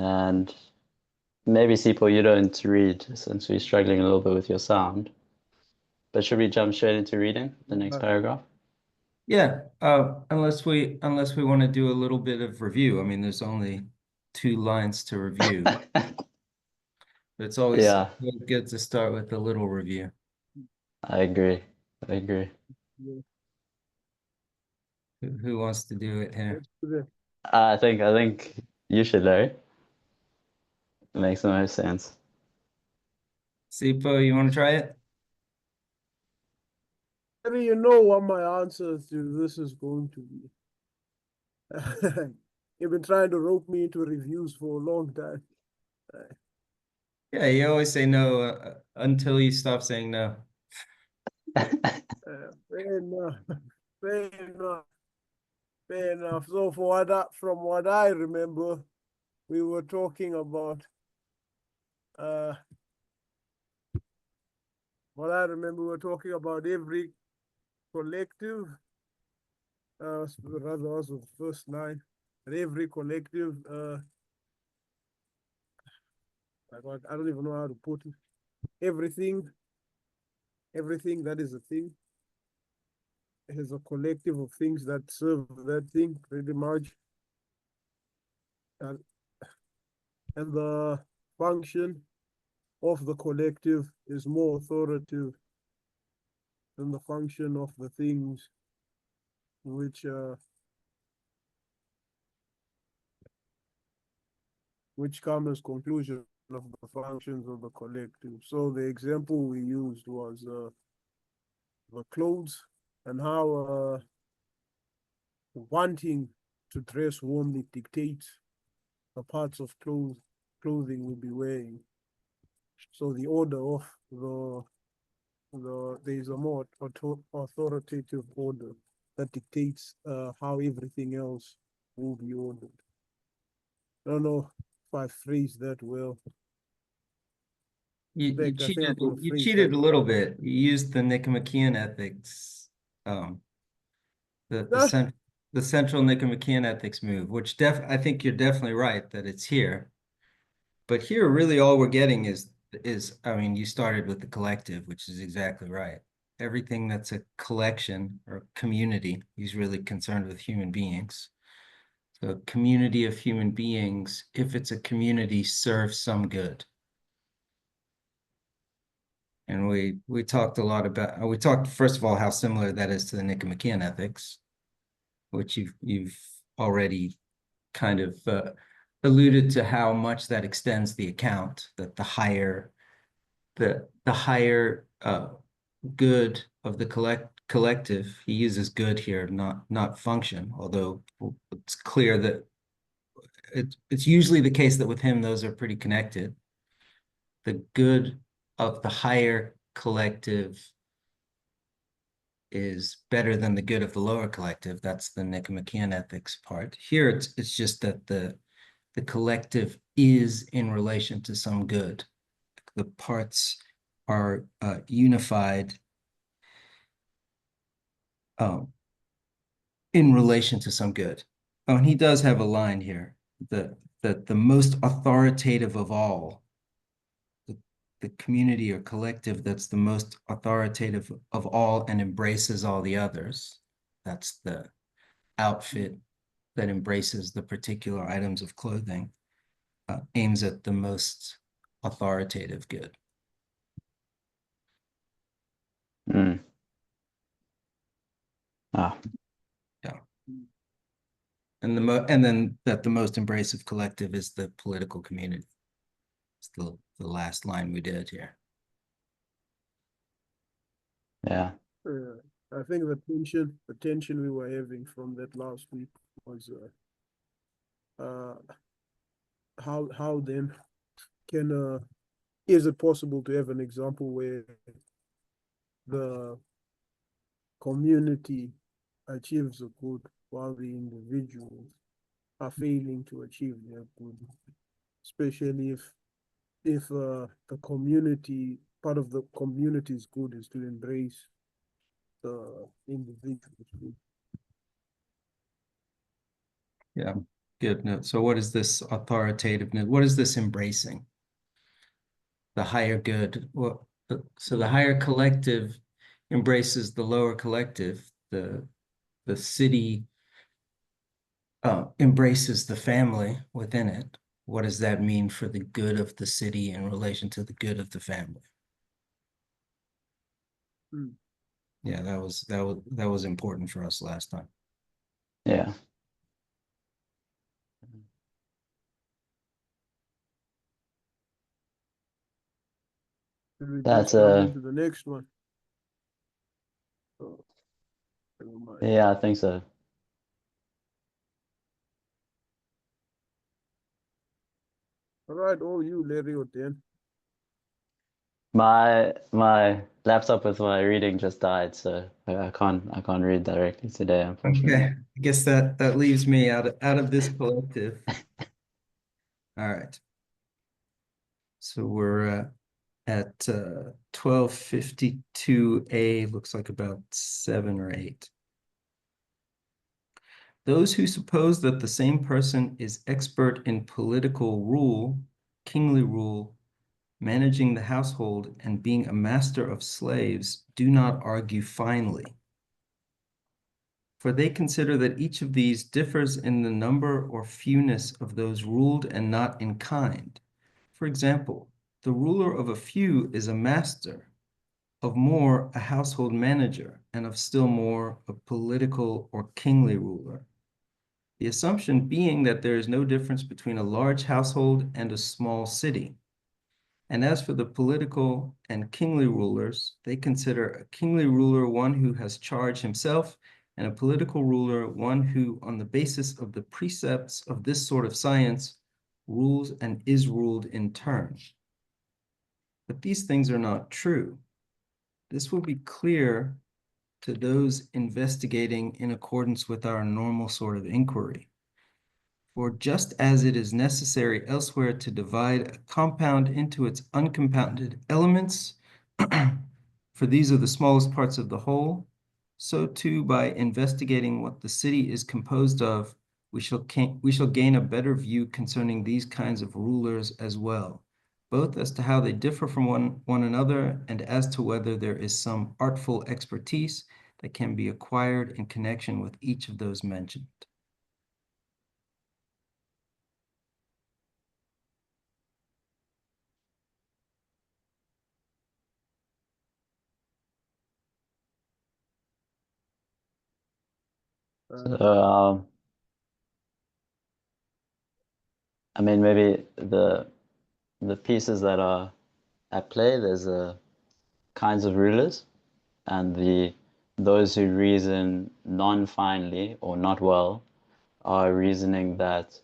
And maybe, Sipo, you don't read since we're struggling a little bit with your sound. But should we jump straight into reading the next paragraph? Yeah, unless we want to do a little bit of review. I mean, there's only 2 lines to review. It's always Yeah, good to start with a little review. I agree. I agree. Who wants to do it here? I think you should, Larry. It makes the most sense. Sipo, you want to try it? Maybe you know what my answer to this is going to be. You've been trying to rope me into reviews for a long time. Yeah, you always say no until you stop saying no. Fair enough. Fair enough. Fair enough. So from what I remember, we were talking about what I remember we were talking about every collective, rather also the first line, and every collective I don't even know how to put it. Everything that is a thing is a collective of things that serve that thing pretty much. And, and the function of the collective is more authoritative than the function of the things which come as conclusion of the functions of the collective. So the example we used was the clothes and how wanting to dress warmly dictates the parts of clothing we'll be wearing. So the order of there is a more authoritative order that dictates how everything else will be ordered. I don't know if I phrased that well. You I think I cheated. could have You phrased cheated that a little bit. You used the Nicomachean ethics, the the well. cent the central Nicomachean ethics move, which I think you're definitely right that it's here. But here, really, all we're getting is I mean, you started with the collective, which is exactly right. Everything that's a collection or community, he's really concerned with human beings. So a community of human beings, if it's a community, serves some good. And we talked a lot about we talked first of all how similar that is to the Nicomachean ethics, which you've already kind of alluded to how much that extends the account, that the higher good of the collective, he uses good here, not function, although it's clear that it's usually the case that with him those are pretty connected. The good of the higher collective is better than the good of the lower collective. That's the Nicomachean ethics part. Here it's just that the collective is in relation to some good. The parts are unified in relation to some good. Oh, and he does have a line here that the most authoritative of all, the community or collective that's the most authoritative of all and embraces all the others. That's the outfit that embraces the particular items of clothing, aims at the most authoritative good. Mm. Ah, Yeah. And then that the most embracive collective is the political community. It's the last line we did here. yeah. I think the tension we were having from that last week was how then is it possible to have an example where the community achieves a good while the individuals are failing to achieve their good, especially if the community part of the community's good is to embrace the individual's good. Yeah. good. No, so what is this authoritativeness? What is this embracing? The higher good. Well, so the higher collective embraces the lower collective. The city embraces the family within it. What does that mean for the good of the city in relation to the good of the family? Yeah, that was important for us last time. Yeah. Should we That's just jump into the next one? Oh, never mind. yeah, I think so. All right, all you, Larry, or Dan. My laptop with my reading just died, so I can't read directly today, unfortunately. Okay, I guess that leaves me out of this collective. All right. So we're at 1252A, looks like about 7 or 8. Those who suppose that the same person is expert in political rule, kingly rule, managing the household, and being a master of slaves do not argue finely. For they consider that each of these differs in the number or fewness of those ruled and not in kind. For example, the ruler of a few is a master, of more a household manager, and of still more a political or kingly ruler. The assumption being that there is no difference between a large household and a small city. And as for the political and kingly rulers, they consider a kingly ruler one who has charge himself, and a political ruler one who, on the basis of the precepts of this sort of science, rules and is ruled in turn. But these things are not true. This will be clear to those investigating in accordance with our normal sort of inquiry. For just as it is necessary elsewhere to divide a compound into its uncompounded elements, for these are the smallest parts of the whole, so too by investigating what the city is composed of, we shall gain a better view concerning these kinds of rulers as well, both as to how they differ from one another and as to whether there is some artful expertise that can be acquired in connection with each of those mentioned. So, I mean, maybe the pieces that are at play, there's kinds of rulers, and those who reason non-finely or not well are reasoning that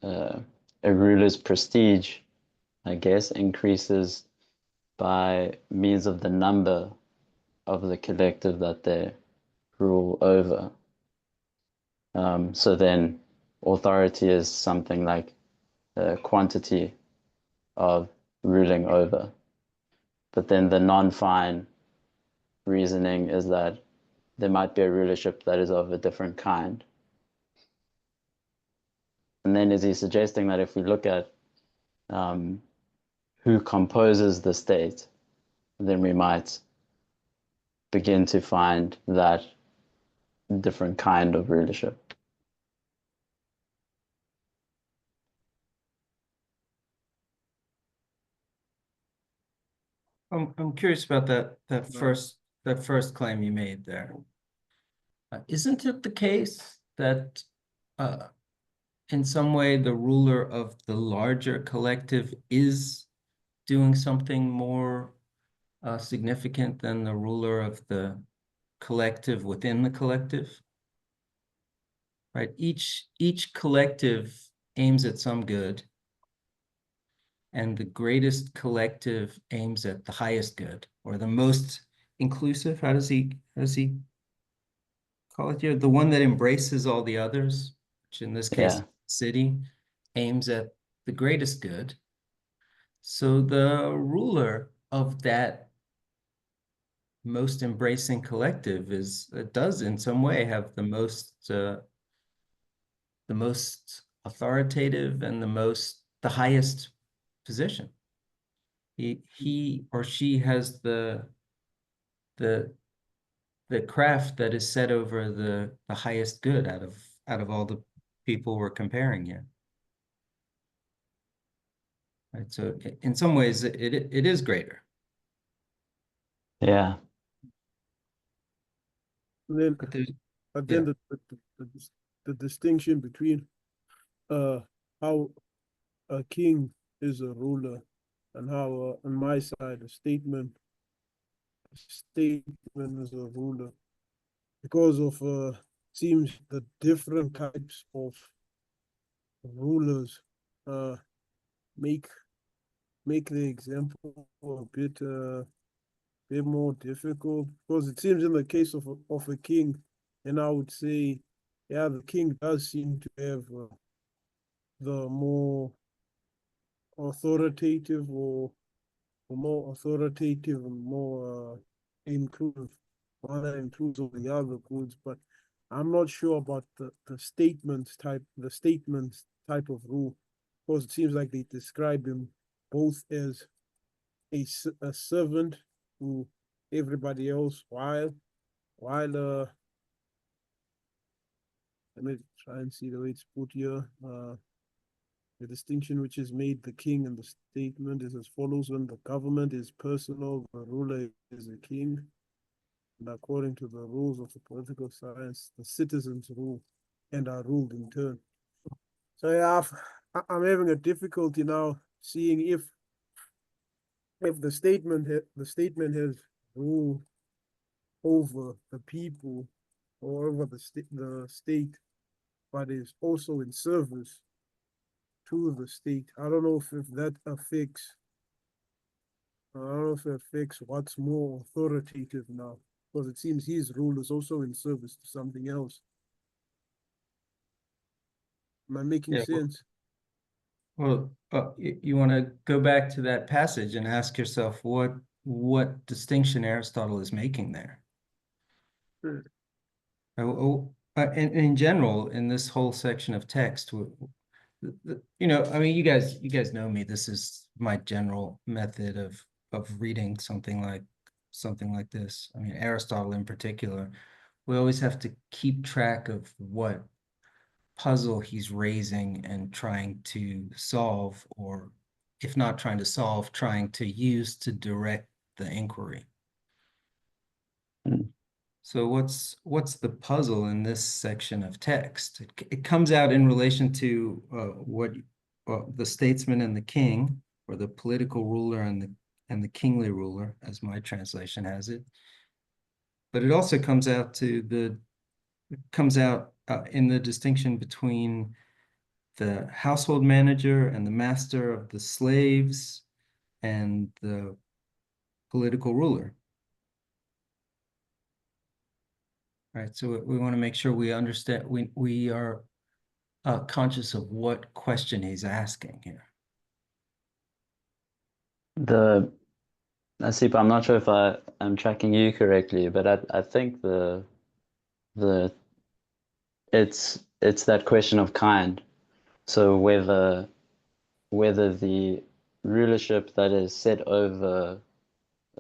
a ruler's prestige, I guess, increases by means of the number of the collective that they rule over. So then authority is something like a quantity of ruling over. But then the non-fine reasoning is that there might be a rulership that is of a different kind. And then is he suggesting that if we look at who composes the state, then we might begin to find that different kind of rulership. I'm curious about that first claim you made there. Isn't it the case that in some way the ruler of the larger collective is doing something more significant than the ruler of the collective within the collective? Right? Each collective aims at some good, and the greatest collective aims at the highest good, or the most inclusive. How does he call it here? The one that embraces all the others, which in this case, Yeah. city, aims at the greatest good. So the ruler of that most embracing collective does in some way have the most the most authoritative and the highest position. He or she has the craft that is set over the highest good out of all the people we're comparing here. Right. So in some ways it is greater. Yeah. And then, But there's the distinction between how a king is a ruler and how on my side a statesman is a ruler, because of seems the different types of rulers make the example a bit more difficult, because it seems in the case of a king, and I would say, yeah, the king does seem to have the more authoritative and more inclusive, one that includes all the other goods, but I'm not sure about the statements type of rule, because it seems like they describe him both as a servant to everybody else, while let me try and see the way it's put here. The distinction which is made the king and the statement is as follows: when the government is personal, the ruler is a king, and according to the rules of the political science, the citizens rule and are ruled in turn. So yeah, I'm having a difficulty now seeing if the statement has rule over the people or over the state, but is also in service to the state. I don't know if that affects. I don't know if it affects what's more authoritative now, because it seems his rule is also in service to something else. Am I making sense? Well, you want to go back to that passage and ask yourself what distinction Aristotle is making there. Sure. In general, in this whole section of text, you know, I mean, you guys know me. This is my general method of reading something like this. I mean, Aristotle in particular, we always have to keep track of what puzzle he's raising and trying to solve, or if not trying to solve, trying to use to direct the inquiry. Mm. So what's the puzzle in this section of text? It comes out in relation to what the statesman and the king, or the political ruler and the kingly ruler, as my translation has it. But it also comes out in the distinction between the household manager and the master of the slaves and the political ruler. Right, so we want to make sure we understand, we are conscious of what question he's asking here. Asip, I'm not sure if I'm tracking you correctly, but I think it's that question of kind. So whether the rulership that is set over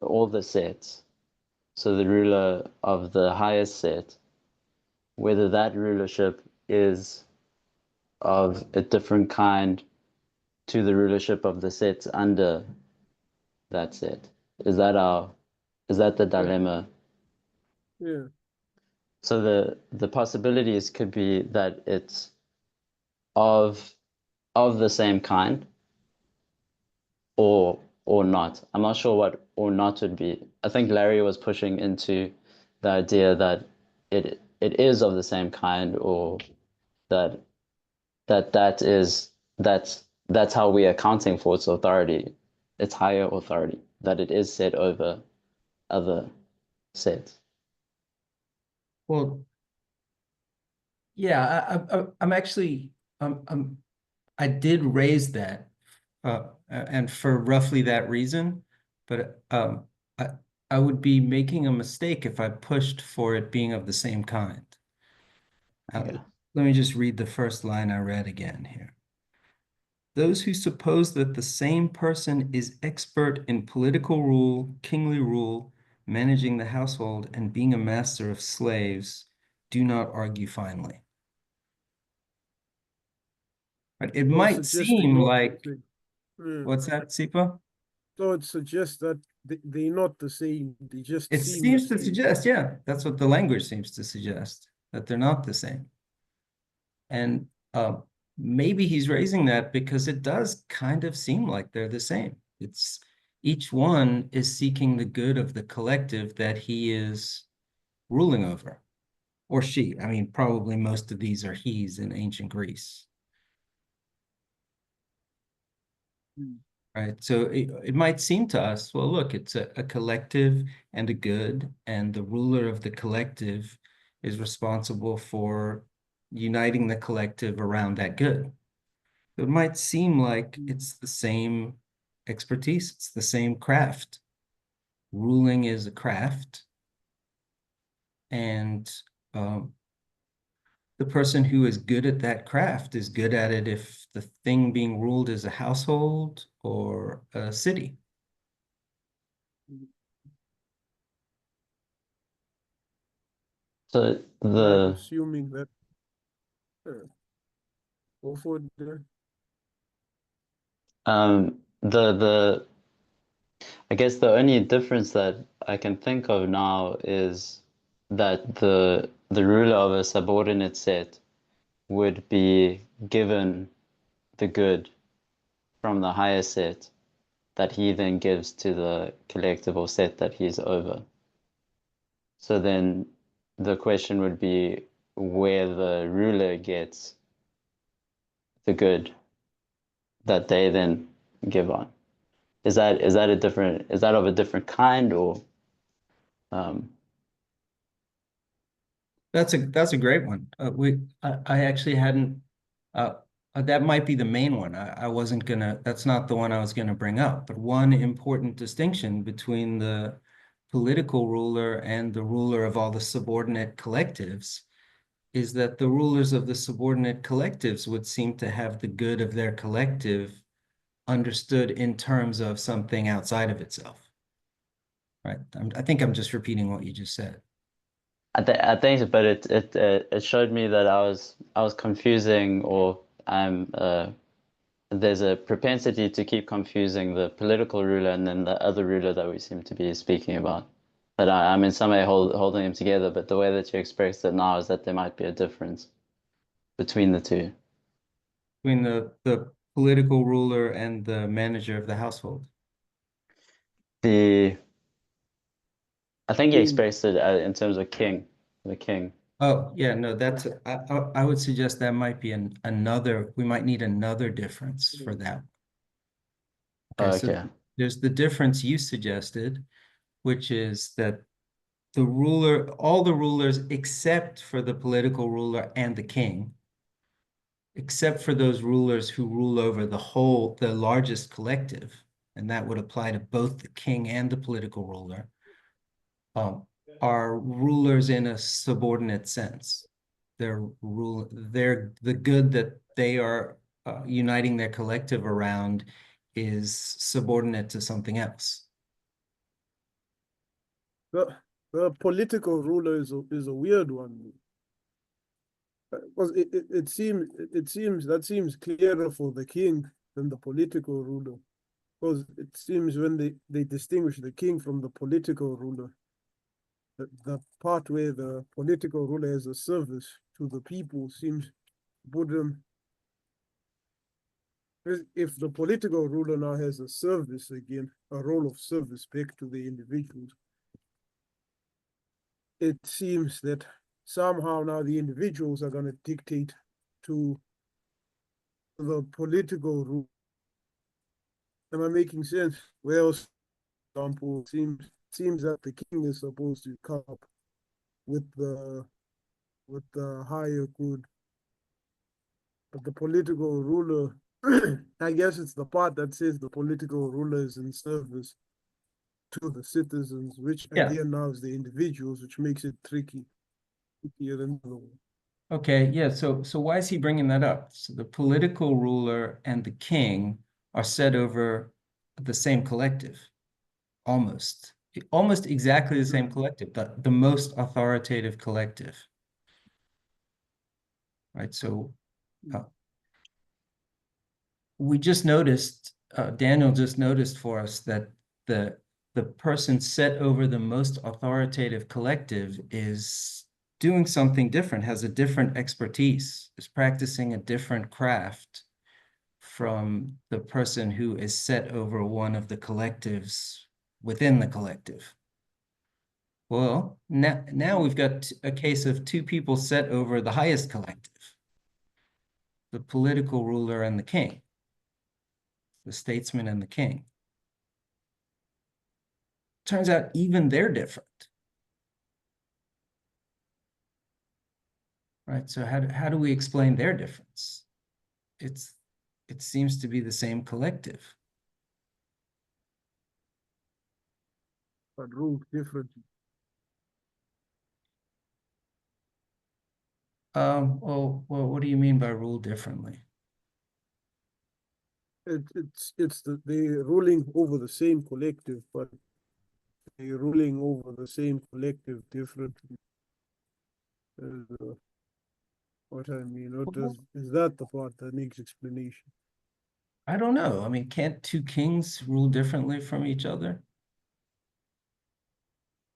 all the sets, so the ruler of the highest set, whether that rulership is of a different kind to the rulership of the sets under that set. Is that the dilemma? Yeah. So the possibilities could be that it's of the same kind, or not. I'm not sure what or not would be. I think Larry was pushing into the idea that it is of the same kind, or that that's how we are accounting for its authority, its higher authority, that it is set over other sets. Well, yeah, I'm actually I did raise that, and for roughly that reason, but I would be making a mistake if I pushed for it being of the same kind. Yeah. let me just read the first line I read again here. Those who suppose that the same person is expert in political rule, kingly rule, managing the household, and being a master of slaves do not argue finely. But it So might suggesting seem not the like, same. Yeah. what's that, Sipa? So it suggests that they're not the same. They just It seem the seems to same. suggest, yeah, that's what the language seems to suggest, that they're not the same. And maybe he's raising that because it does kind of seem like they're the same. It's each one is seeking the good of the collective that he is ruling over, or she. I mean, probably most of these are he's in ancient Greece. Right. So it might seem to us, well, look, it's a collective and a good, and the ruler of the collective is responsible for uniting the collective around that good. It might seem like it's the same expertise, it's the same craft. Ruling is a craft, and the person who is good at that craft is good at it if the thing being ruled is a household or a city. So I'm assuming that go for the I guess the only difference that I can think of now is that the ruler of a subordinate set would be given the good from the higher set that he then gives to the collective or set that he's over. So then the question would be where the ruler gets the good that they then give on. Is that of a different kind, or That's a great one. I actually hadn't that might be the main one. I wasn't gonna, that's not the one I was gonna bring up, but one important distinction between the political ruler and the ruler of all the subordinate collectives is that the rulers of the subordinate collectives would seem to have the good of their collective understood in terms of something outside of itself. Right. I think I'm just repeating what you just said. I think so, but it showed me that I was confusing, or there's a propensity to keep confusing the political ruler and then the other ruler that we seem to be speaking about. But I'm in some way holding them together. But the way that you expressed it now is that there might be a difference between the two. Between the political ruler and the manager of the household. I think you King. expressed it in terms of the king. Oh, yeah, no, that's, I would suggest that might be another, we might need another difference for that. Okay, so Okay. there's the difference you suggested, which is that the ruler, all the rulers except for the political ruler and the king, except for those rulers who rule over the largest collective, and that would apply to both the king and the political ruler, are rulers in a subordinate sense. They're the good that they are uniting their collective around is subordinate to something else. The political ruler is a weird one. Because it seems clearer for the king than the political ruler. Because it seems when they distinguish the king from the political ruler, the part where the political ruler has a service to the people seems to put them. If the political ruler now has a service again, a role of service back to the individuals, it seems that somehow now the individuals are going to dictate to the political rule. Am I making sense? Well, for example, seems that the king is supposed to come up with the higher good, but the political ruler, I guess it's the part that says the political ruler is in service to the citizens, which Yeah. again now is the individuals, which makes it trickier than the other one. Okay, yeah, so why is he bringing that up? So the political ruler and the king are set over the same collective, almost. Almost exactly the same collective, the most authoritative collective. Right, so we just noticed, Daniel just noticed for us that the person set over the most authoritative collective is doing something different, has a different expertise, is practicing a different craft from the person who is set over one of the collectives within the collective. Well, now we've got a case of two people set over the highest collective, the political ruler and the king, the statesman and the king. Turns out even they're different. Right? So how do we explain their difference? It seems to be the same collective. But ruled differently. Well, what do you mean by rule differently? They're ruling over the same collective, but they're ruling over the same collective differently. What I mean, is that the part that needs explanation? I don't know. I mean, can't two kings rule differently from each other?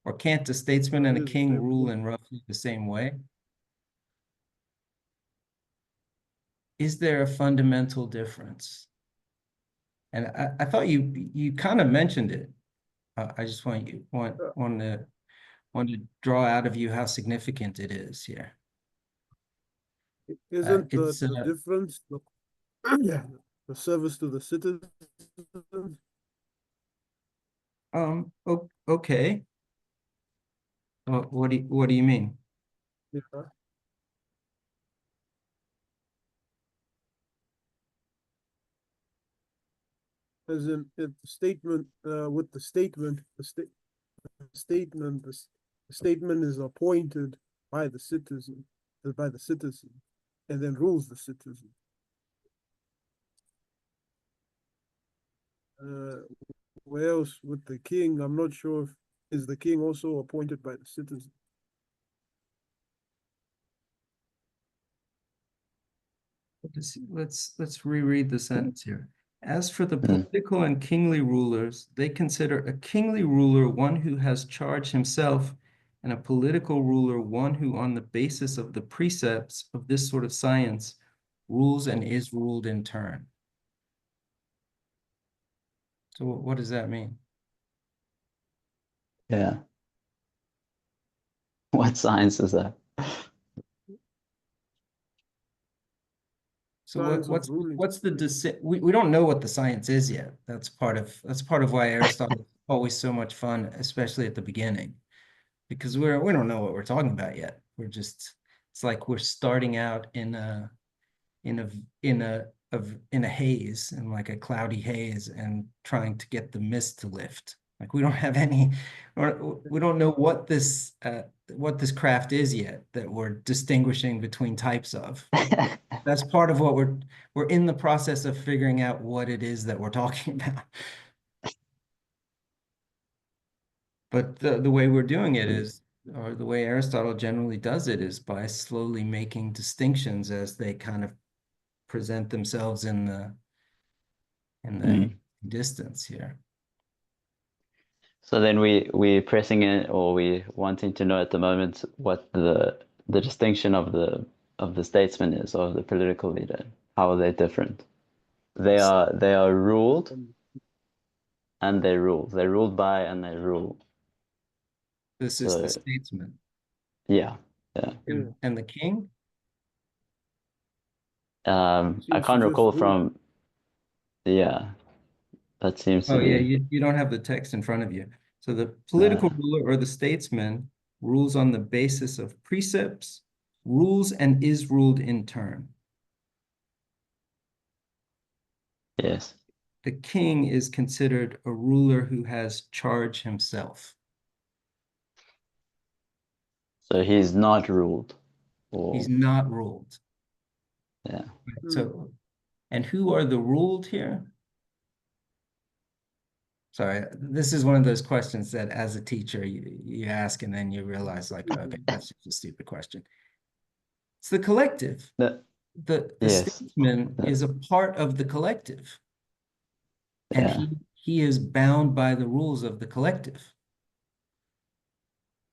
Or can't a statesman and a king rule in roughly the same way? Is there a fundamental difference? And I thought you kind of mentioned it. I just want to draw out of you how significant it is here. Isn't the difference the service to the citizens? Okay. What do you mean? Yeah. As in the statement, with the statement, the statement is appointed by the citizen, and then rules the citizen. Where else with the king? I'm not sure if is the king also appointed by the citizen. Let's reread the sentence here. As for the political and kingly rulers, they consider a kingly ruler one who has charge himself, and a political ruler one who, on the basis of the precepts of this sort of science, rules and is ruled in turn. So what does that mean? Yeah. What science is that? So what's the we don't know what the science is yet. That's part of why Aristotle is always so much fun, especially at the beginning, because we don't know what we're talking about yet. It's like we're starting out in a haze, in like a cloudy haze, and trying to get the mist to lift. Like we don't have we don't know what this craft is yet that we're distinguishing between types of. That's part of what we're in the process of figuring out what it is that we're talking about. But the way we're doing it is, or the way Aristotle generally does it, is by slowly making distinctions as they kind of present themselves in the distance here. So then we pressing in, or we wanting to know at the moment what the distinction of the statesman is, or the political leader. How are they different? They are ruled, and they rule. They're ruled by, and they rule. This is the statesman. Yeah. And the king? I can't recall from. Yeah, that seems to be. Yeah, you don't have the text in front of you. So the political ruler or the statesman rules on the basis of precepts, rules and is ruled in turn. Yes. The king is considered a ruler who has charge himself. So he's not ruled. or He's not ruled. yeah. So, and who are the ruled here? Sorry, this is one of those questions that as a teacher you ask and then you realize like, okay, that's just a stupid question. It's the collective. The Yes. statesman is a part of the collective. And Yeah. he is bound by the rules of the collective.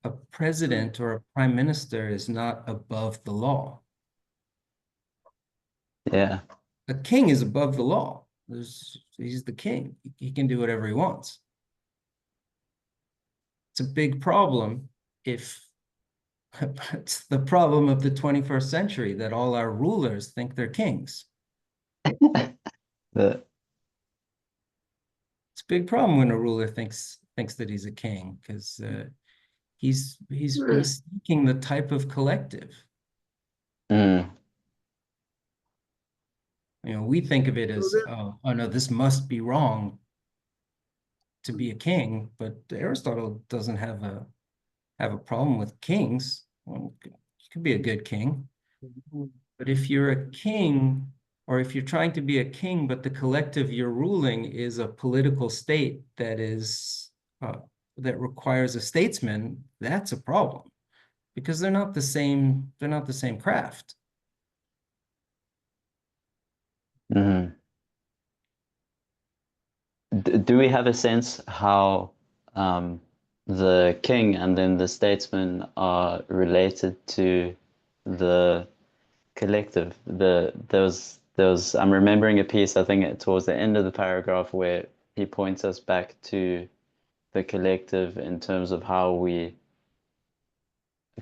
A president or a prime minister is not above the law. Yeah. A king is above the law. He's the king. He can do whatever he wants. It's a big problem if it's the problem of the 21st century that all our rulers think they're kings. The It's a big problem when a ruler thinks that he's a king because he's seeking the type of collective. You know, we think of it as, oh no, this must be wrong to be a king, but Aristotle doesn't have a problem with kings. Well, you could be a good king, but if you're a king, or if you're trying to be a king, but the collective you're ruling is a political state that is that requires a statesman, that's a problem because they're not the same. They're not the same craft. Do we have a sense how the king and then the statesman are related to the collective? There was I'm remembering a piece, I think towards the end of the paragraph, where he points us back to the collective in terms of how we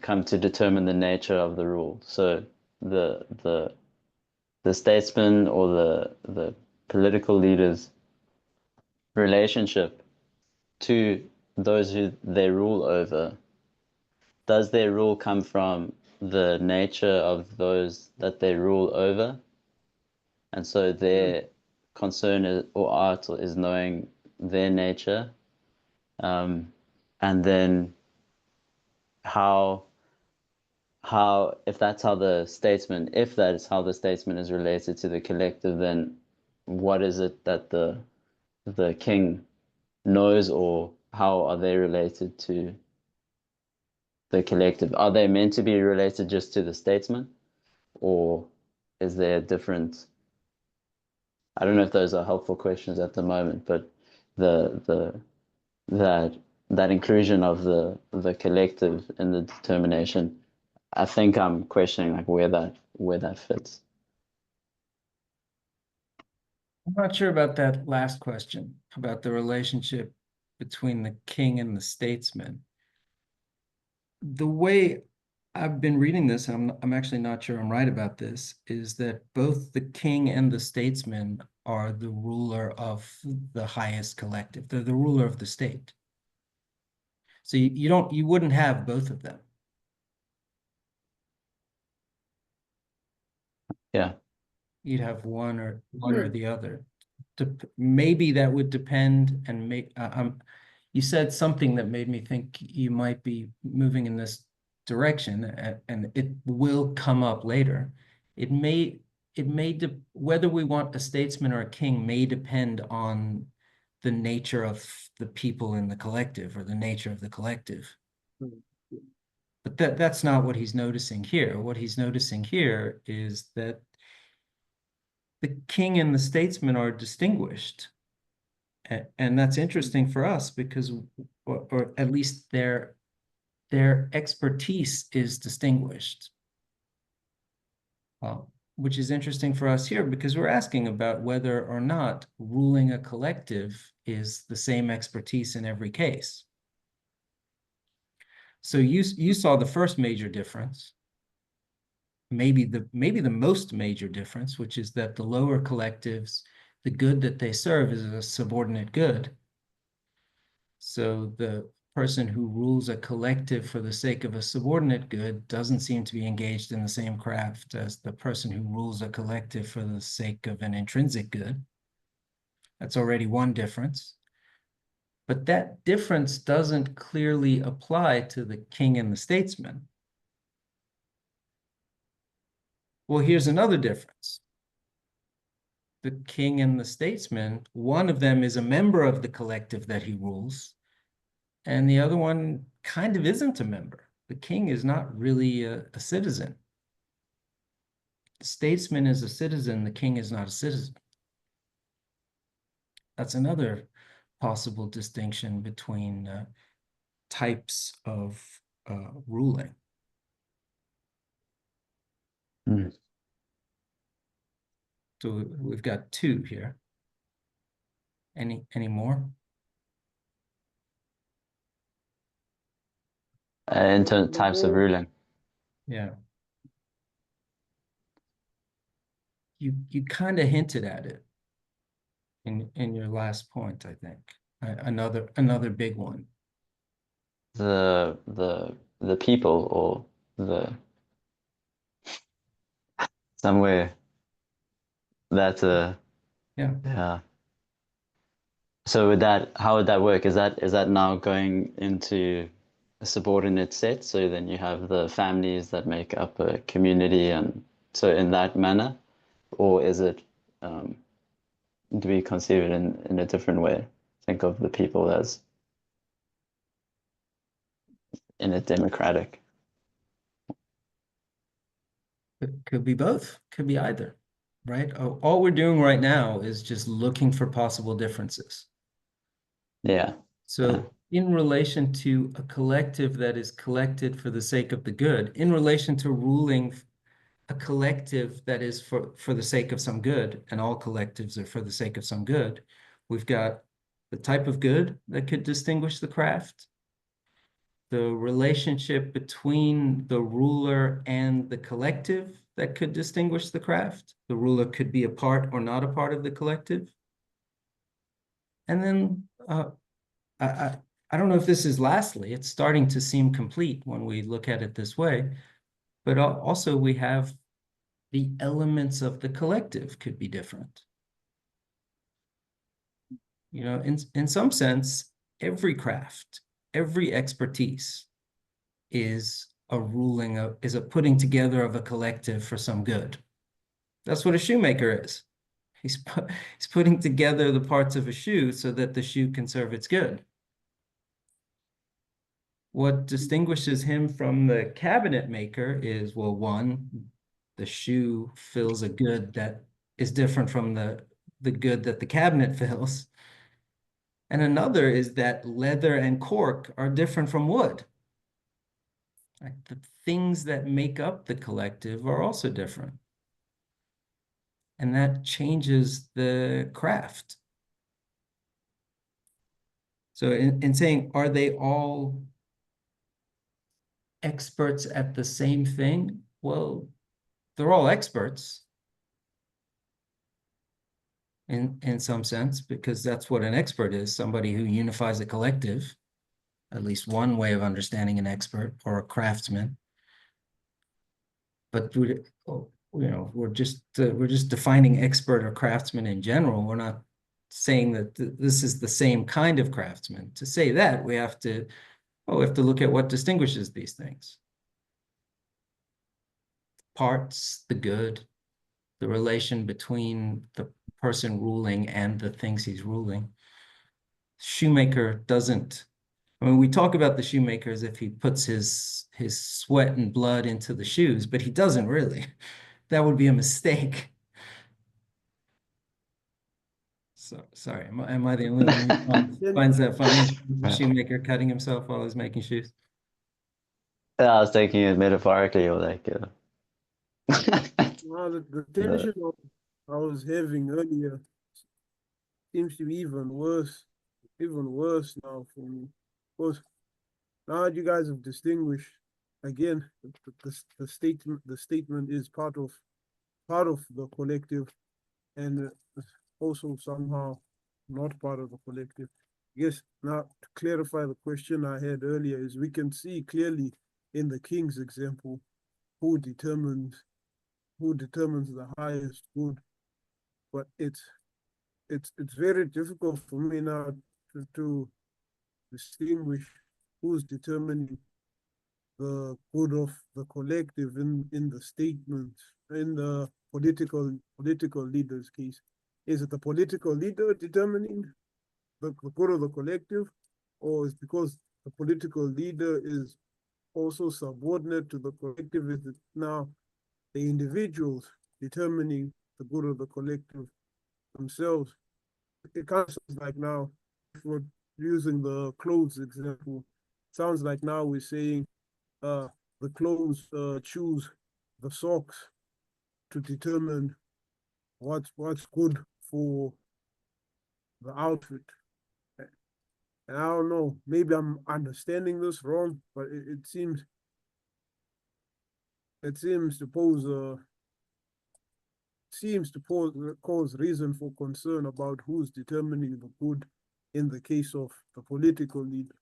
come to determine the nature of the rule. So the statesman or the political leaders' relationship to those who they rule over, does their rule come from the nature of those that they rule over? And so their concern or art is knowing their nature. And then how if that is how the statesman is related to the collective, then what is it that the king knows, or how are they related to the collective? Are they meant to be related just to the statesman, or is there a different? I don't know if those are helpful questions at the moment, but that inclusion of the collective in the determination, I think I'm questioning like where that fits. I'm not sure about that last question about the relationship between the king and the statesman. The way I've been reading this, and I'm actually not sure I'm right about this, is that both the king and the statesman are the ruler of the highest collective. They're the ruler of the state. So you wouldn't have both of them. Yeah. You'd have one or the other. Maybe that would depend, and you said something that made me think you might be moving in this direction, and it will come up later. Whether we want a statesman or a king may depend on the nature of the people in the collective, or the nature of the collective. But that's not what he's noticing here. What he's noticing here is that the king and the statesman are distinguished. And that's interesting for us because, or at least their expertise is distinguished. Which is interesting for us here because we're asking about whether or not ruling a collective is the same expertise in every case. So you saw the first major difference, maybe the most major difference, which is that the lower collectives, the good that they serve is a subordinate good. So the person who rules a collective for the sake of a subordinate good doesn't seem to be engaged in the same craft as the person who rules a collective for the sake of an intrinsic good. That's already one difference. But that difference doesn't clearly apply to the king and the statesman. Well, here's another difference. The king and the statesman, one of them is a member of the collective that he rules, and the other one kind of isn't a member. The king is not really a citizen. The statesman is a citizen, the king is not a citizen. That's another possible distinction between types of ruling. Mm. So we've got two here. Any more? In terms of types of ruling. Yeah. You kind of hinted at it in your last point, I think. Another big one. The people, or the somewhere that yeah. So how would that work? Is that now going into a subordinate set? So then you have the families that make up a community, and so in that manner, or is it do we conceive it in a different way? Think of the people as in a democratic. It could be both, could be either, right? All we're doing right now is just looking for possible differences. Yeah. So in relation to a collective that is collected for the sake of the good, in relation to ruling a collective that is for the sake of some good, and all collectives are for the sake of some good, we've got the type of good that could distinguish the craft, the relationship between the ruler and the collective that could distinguish the craft. The ruler could be a part or not a part of the collective. And then I don't know if this is lastly, it's starting to seem complete when we look at it this way, but also we have the elements of the collective could be different. You know, in some sense, every craft, every expertise is a putting together of a collective for some good. That's what a shoemaker is. He's putting together the parts of a shoe so that the shoe can serve its good. What distinguishes him from the cabinet maker is, well, one, the shoe fills a good that is different from the good that the cabinet fills. And another is that leather and cork are different from wood. Like the things that make up the collective are also different. And that changes the craft. So in saying, are they all experts at the same thing? Well, they're all experts in some sense, because that's what an expert is, somebody who unifies a collective, at least one way of understanding an expert or a craftsman. But we're just defining expert or craftsman in general. We're not saying that this is the same kind of craftsman. To say that, we have to look at what distinguishes these things. Parts, the good, the relation between the person ruling and the things he's ruling. Shoemaker doesn't. I mean, we talk about the shoemaker as if he puts his sweat and blood into the shoes, but he doesn't really. That would be a mistake. So sorry, am I the only one who finds that funny? The shoemaker cutting himself while he's making shoes. Yeah, I was taking it metaphorically, or like. Well, the tension I was having earlier seems to be even worse now for me. Because now you guys have distinguished again, the statement is part of the collective, and also somehow not part of the collective. I guess now to clarify the question I had earlier is, we can see clearly in the king's example who determines the highest good, but it's very difficult for me now to distinguish who's determining the good of the collective in the statement. in the political leader's case? Is it the political leader determining the good of the collective, or is because the political leader is also subordinate to the collective? Is it now the individuals determining the good of the collective themselves? It kind of sounds like now, if we're using the clothes example, sounds like now we're saying the clothes choose the socks to determine what's good for the outfit. And I don't know, maybe I'm understanding this wrong, but it seems to cause reason for concern about who's determining the good in the case of the political leader.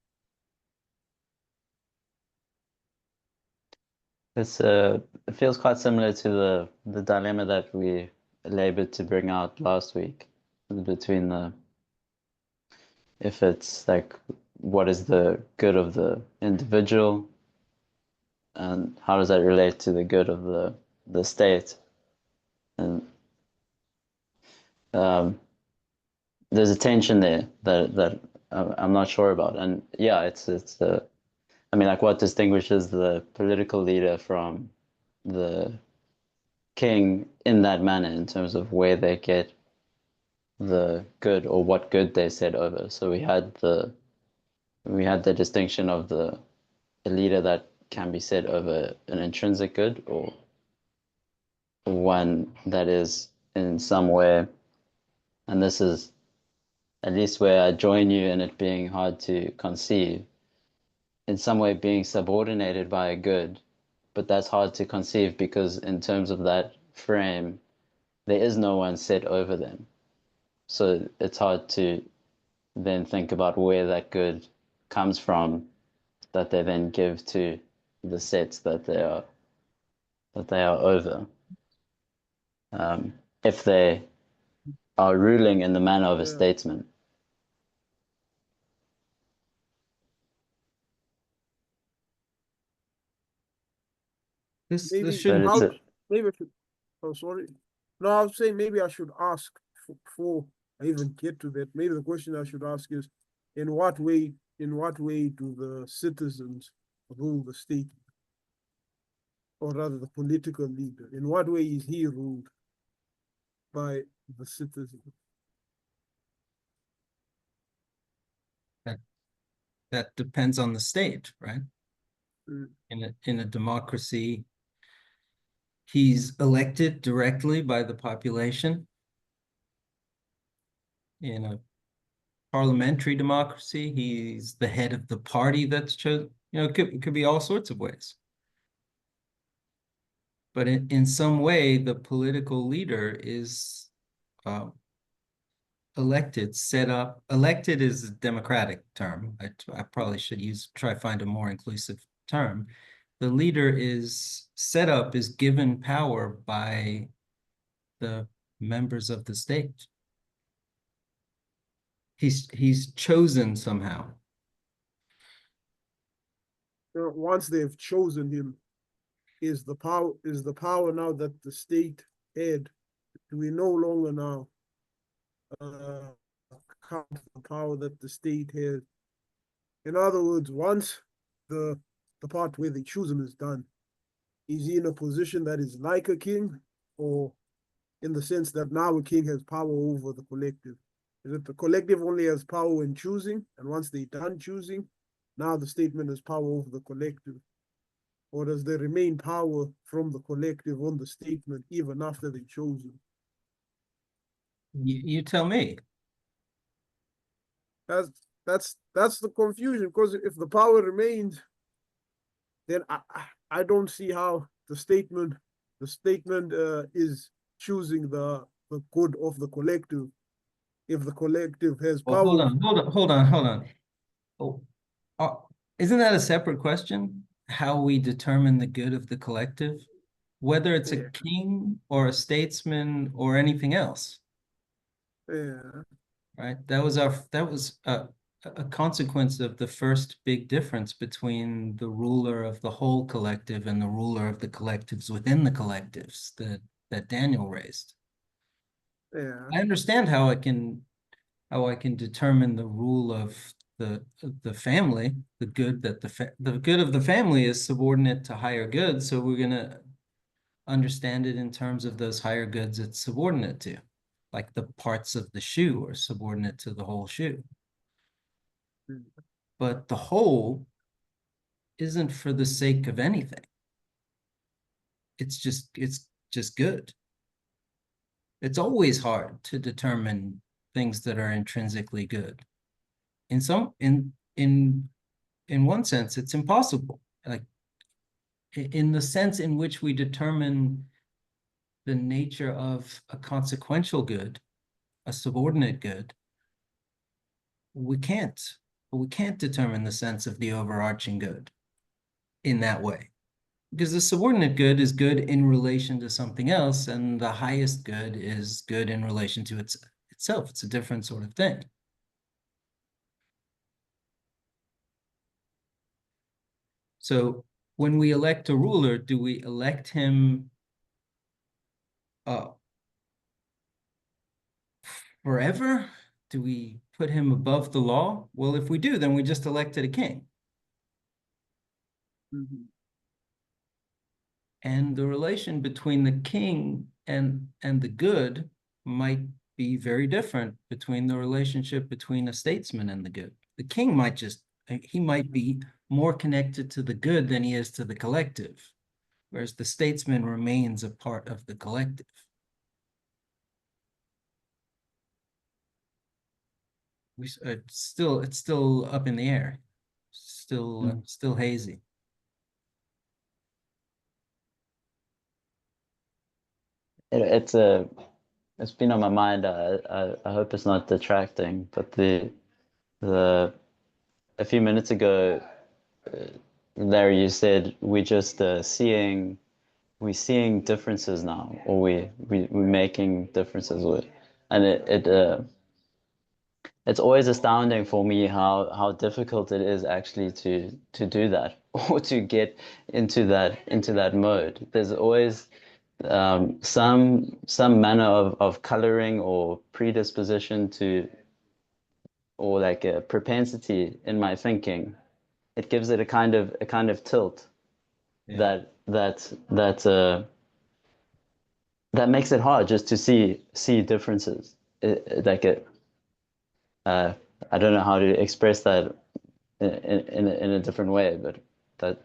It feels quite similar to the dilemma that we labored to bring out last week between if it's like what is the good of the individual and how does that relate to the good of the state, and there's a tension there that I'm not sure about. And yeah, it's I mean, like, what distinguishes the political leader from the king in that manner in terms of where they get the good or what good they set over. So we had the distinction of a leader that can be set over an intrinsic good, or one that is in some way, and this is at least where I join you in it being hard to conceive, in some way being subordinated by a good, but that's hard to conceive because in terms of that frame, there is no one set over them. So it's hard to then think about where that good comes from that they then give to the sets that they are over. If they are ruling in the manner of a statesman. This Maybe shouldn't But be. it's maybe I should, oh sorry. No, I was saying maybe I should ask before I even get to that. Maybe the question I should ask is, in what way do the citizens rule the state, or rather the political leader? In what way is he ruled by the citizens? That depends on the state, right? Mm. In a democracy, he's elected directly by the population. In a parliamentary democracy, he's the head of the party that's chosen. You know, it could be all sorts of ways. But in some way, the political leader is elected, set up. Elected is a democratic term. I probably should try to find a more inclusive term. The leader is set up, is given power by the members of the state. He's chosen somehow. Once they've chosen him, is the power now that the state had? Do we no longer now count the power that the state has? In other words, once the part where they choose him is done, is he in a position that is like a king, or in the sense that now a king has power over the collective? Is it the collective only has power when choosing, and once they're done choosing, now the statement has power over the collective? Or does there remain power from the collective on the statement even after they chosen? You tell me. That's the confusion, because if the power remains, then I don't see how the statement is choosing the good of the collective, if the collective has Well, power. hold on. Oh, isn't that a separate question? How we determine the good of the collective, whether it's a king or a statesman or anything else, Yeah. right? That was a consequence of the first big difference between the ruler of the whole collective and the ruler of the collectives within the collectives that Daniel raised. Yeah. I understand how I can determine the rule of the family, the good that the good of the family is subordinate to higher good, so we're gonna understand it in terms of those higher goods it's subordinate to, like the parts of the shoe are subordinate to the whole shoe. But the whole isn't for the sake of anything. It's just good. It's always hard to determine things that are intrinsically good. In one sense, it's impossible. Like in the sense in which we determine the nature of a consequential good, a subordinate good, we can't determine the sense of the overarching good in that way. Because the subordinate good is good in relation to something else, and the highest good is good in relation to itself. It's a different sort of thing. So when we elect a ruler, do we elect him forever? Do we put him above the law? Well, if we do, then we just elected a king. Mm-hmm. And the relation between the king and the good might be very different between the relationship between a statesman and the good. The king might be more connected to the good than he is to the collective, whereas the statesman remains a part of the collective. It's still up in the air, still hazy. It's been on my mind. I hope it's not detracting, but a few minutes ago, Larry, you said we're just seeing differences now, or we're making differences with, and it's always astounding for me how difficult it is actually to do that or to get into that mode. There's always some manner of coloring or predisposition to, or like a propensity in my thinking. It gives it a kind of tilt. Yeah. That makes it hard just to see differences. I don't know how to express that in a different way, but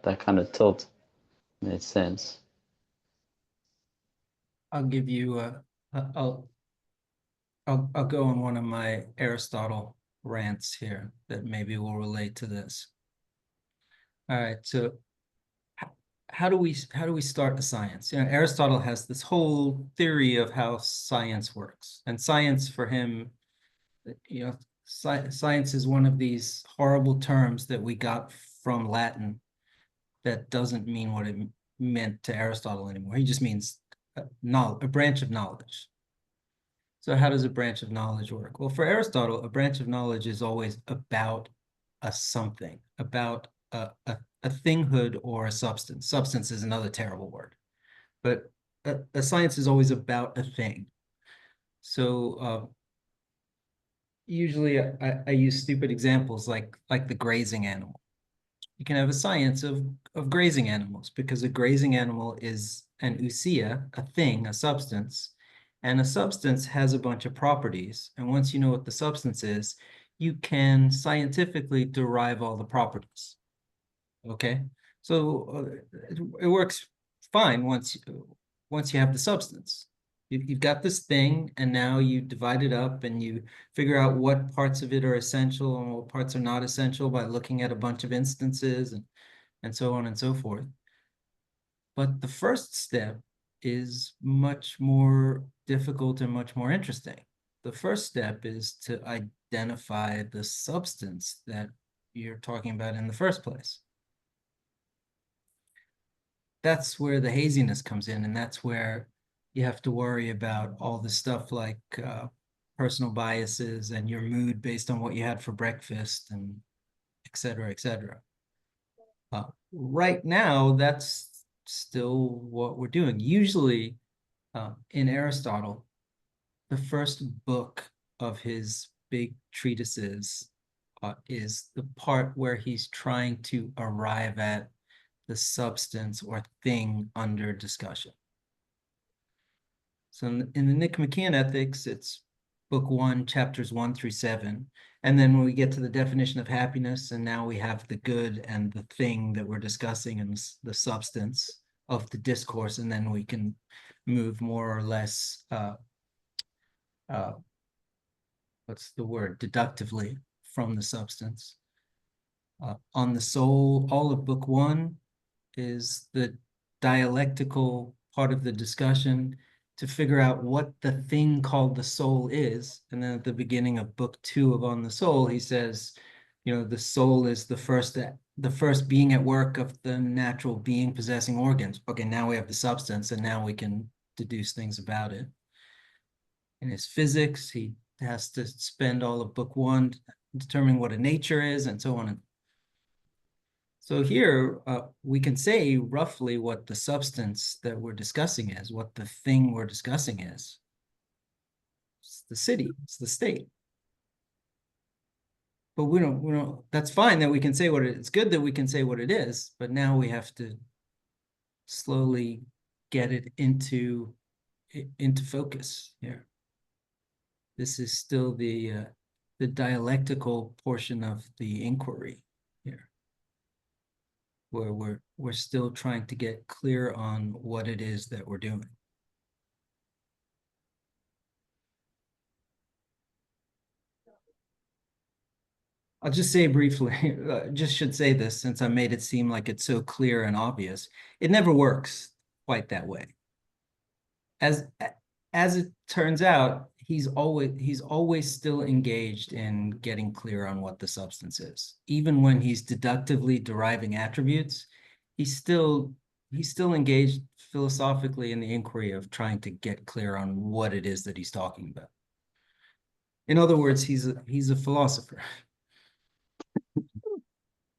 that kind of tilt made sense. I'll give you I'll go on one of my Aristotle rants here that maybe will relate to this. All right, so how do we start a science? Aristotle has this whole theory of how science works, and science for him, science is one of these horrible terms that we got from Latin that doesn't mean what it meant to Aristotle anymore. He just means a branch of knowledge. So how does a branch of knowledge work? Well, for Aristotle, a branch of knowledge is always about a something, about a thinghood or a substance. Substance is another terrible word, but a science is always about a thing. So usually I use stupid examples like the grazing animal. You can have a science of grazing animals because a grazing animal is an ousia, a thing, a substance, and a substance has a bunch of properties. And once you know what the substance is, you can scientifically derive all the properties. Okay, so it works fine once you have the substance. You've got this thing, and now you divide it up and you figure out what parts of it are essential and what parts are not essential by looking at a bunch of instances and so on and so forth. But the first step is much more difficult and much more interesting. The first step is to identify the substance that you're talking about in the first place. That's where the haziness comes in, and that's where you have to worry about all the stuff like personal biases and your mood based on what you had for breakfast, and et cetera, et cetera. Right now, that's still what we're doing. Usually, in Aristotle, the first book of his big treatises is the part where he's trying to arrive at the substance or thing under discussion. So in the Nicomachean Ethics, it's book 1, chapters 1 through 7. And then when we get to the definition of happiness, and now we have the good and the thing that we're discussing and the substance of the discourse, and then we can move more or less, what's the word, deductively from the substance. On the soul, all of book 1 is the dialectical part of the discussion to figure out what the thing called the soul is. And then at the beginning of book 2 of On the Soul, he says, you know, the soul is the first being at work of the natural being possessing organs. Okay, now we have the substance, and now we can deduce things about it. In his physics, he has to spend all of book 1 determining what a nature is, and so on. So here, we can say roughly what the substance that we're discussing is, what the thing we're discussing is. It's the city, it's the state. But we don't, that's fine that we can say what it's good that we can say what it is, but now we have to slowly get it into focus here. This is still the dialectical portion of the inquiry here, where we're still trying to get clear on what it is that we're doing. I'll just say briefly, just should say this since I made it seem like it's so clear and obvious. It never works quite that way. As it turns out, he's always still engaged in getting clear on what the substance is. Even when he's deductively deriving attributes, he's still engaged philosophically in the inquiry of trying to get clear on what it is that he's talking about. In other words, he's a philosopher.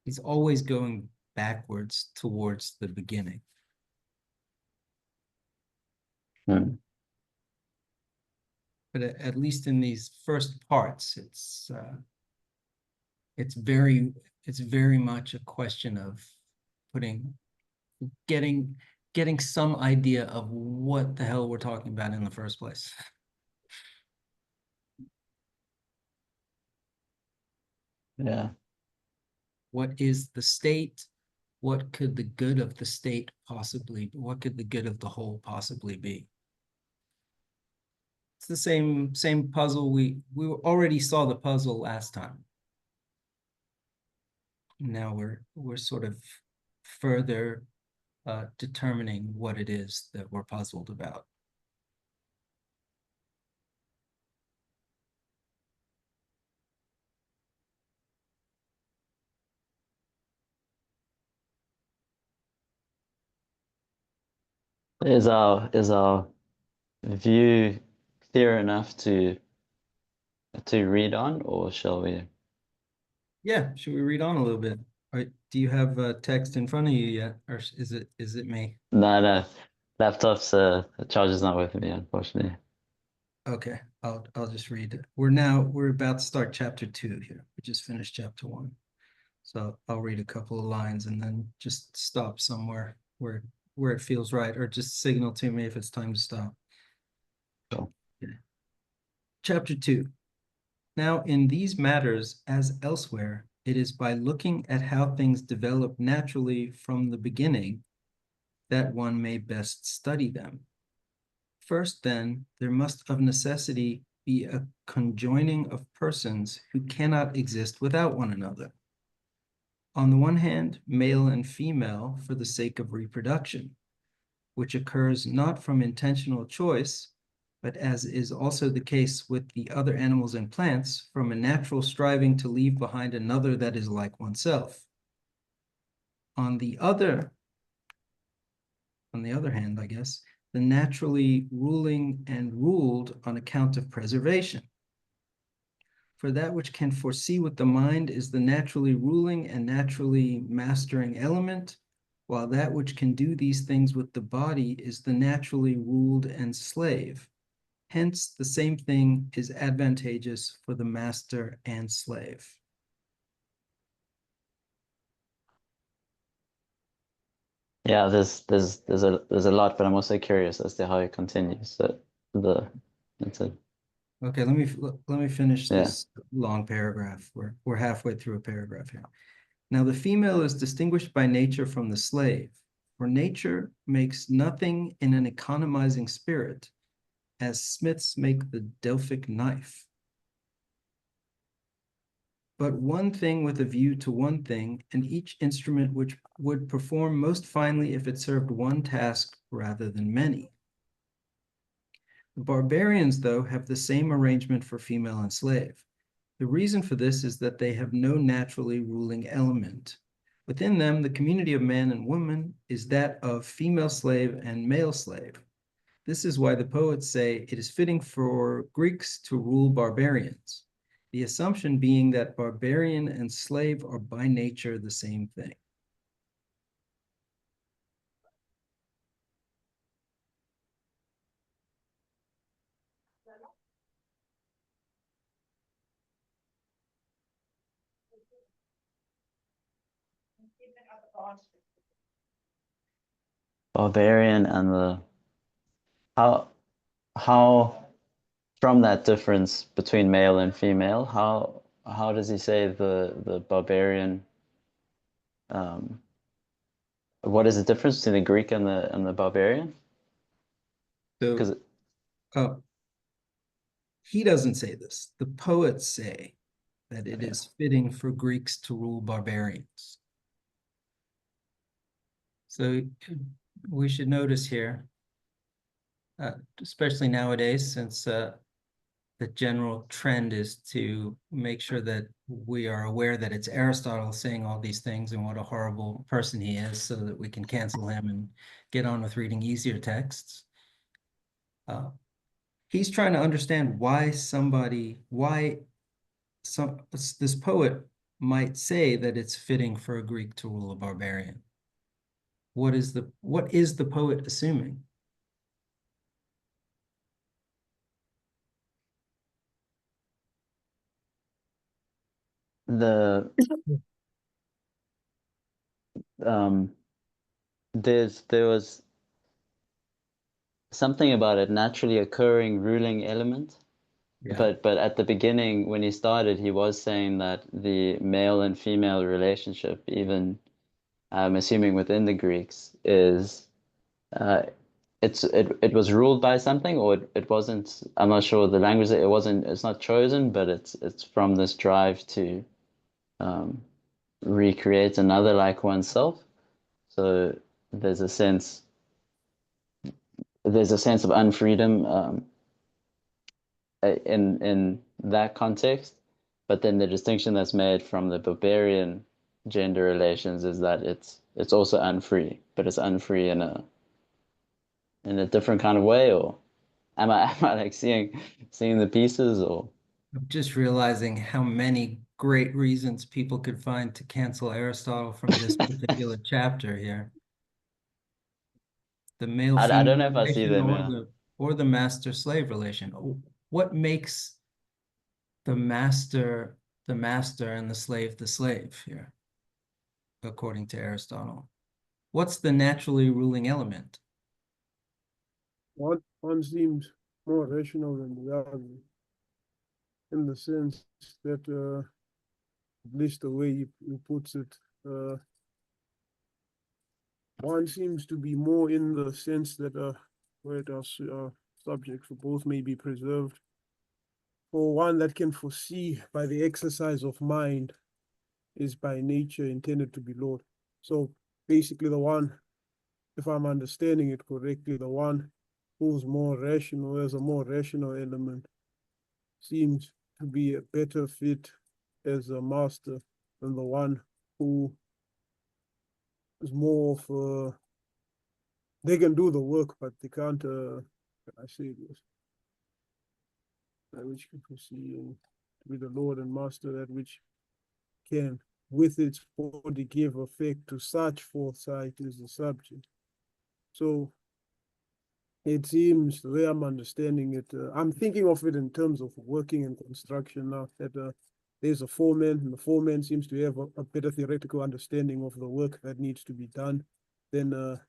He's always going backwards towards the beginning. Hmm. But at least in these first parts, it's very much a question of getting some idea of what the hell we're talking about in the first place. Yeah. What is the state? What could the good of the state possibly be? What could the good of the whole possibly be? It's the same puzzle. We already saw the puzzle last time. Now we're sort of further determining what it is that we're puzzled about. Is our view clear enough to read on, or shall we? Yeah, should we read on a little bit? All right, do you have text in front of you yet, or is it me? No. Laptop's charge is not with me, unfortunately. Okay, I'll just read it. We're about to start chapter 2 here. We just finished chapter 1. So I'll read a couple of lines and then just stop somewhere where it feels right, or just signal to me if it's time to stop. Cool. Okay. Chapter 2. Now, in these matters, as elsewhere, it is by looking at how things develop naturally from the beginning that one may best study them. First, then, there must of necessity be a conjoining of persons who cannot exist without one another. On the one hand, male and female for the sake of reproduction, which occurs not from intentional choice, but as is also the case with the other animals and plants, from a natural striving to leave behind another that is like oneself. On the other hand, I guess, the naturally ruling and ruled on account of preservation, For that which can foresee with the mind is the naturally ruling and naturally mastering element, while that which can do these things with the body is the naturally ruled and slave. Hence, the same thing is advantageous for the master and slave. Yeah, there's a lot, but I'm also curious as to how it continues. So that's it. Okay, let me finish Yeah. this long paragraph. We're halfway through a paragraph here. Now, the female is distinguished by nature from the slave, for nature makes nothing in an economizing spirit, as smiths make the Delphic knife. But one thing with a view to one thing, and each instrument which would perform most finely if it served one task rather than many. The barbarians, though, have the same arrangement for female and slave. The reason for this is that they have no naturally ruling element. Within them, the community of man and woman is that of female slave and male slave. This is why the poets say it is fitting for Greeks to rule barbarians, the assumption being that barbarian and slave are by nature the same thing. Barbarian and the how from that difference between male and female, how does he say the barbarian what is the difference between the Greek and the barbarian? Because he doesn't say this. The poets say that it is fitting for Greeks to rule barbarians. So we should notice here, especially nowadays, since the general trend is to make sure that we are aware that it's Aristotle saying all these things and what a horrible person he is, so that we can cancel him and get on with reading easier texts. He's trying to understand why this poet might say that it's fitting for a Greek to rule a barbarian. What is the poet assuming? there was something about it naturally occurring ruling element. Yeah. But at the beginning, when he started, he was saying that the male and female relationship, even I'm assuming within the Greeks, is it was ruled by something, or it wasn't. I'm not sure the language. It's not chosen, but it's from this drive to recreate another like oneself. So there's a sense of unfreedom in that context, but then the distinction that's made from the barbarian gender relations is that it's also unfree, but it's unfree in a different kind of way. Or am I like seeing the pieces? Or I'm just realizing how many great reasons people could find to cancel Aristotle from this particular chapter here. The I male-female don't know if I see relation, them. Yeah. or the master-slave relation. What makes the master and the slave here, according to Aristotle? What's the naturally ruling element? One seems more rational than the other, in the sense that, at least the way he puts it, one seems to be more in the sense that where it are subject for both may be preserved. For one that can foresee by the exercise of mind is by nature intended to be Lord. So basically the one, if I'm understanding it correctly, the one who's more rational, has a more rational element, seems to be a better fit as a master than the one who is more of they can do the work, but they can't, I say this, which can foresee and to be the Lord and Master, that which can with its body give effect to such foresight is the subject. So it seems, the way I'm understanding it, I'm thinking of it in terms of working and construction now, that there's a foreman, and the foreman seems to have a better theoretical understanding of the work that needs to be done than the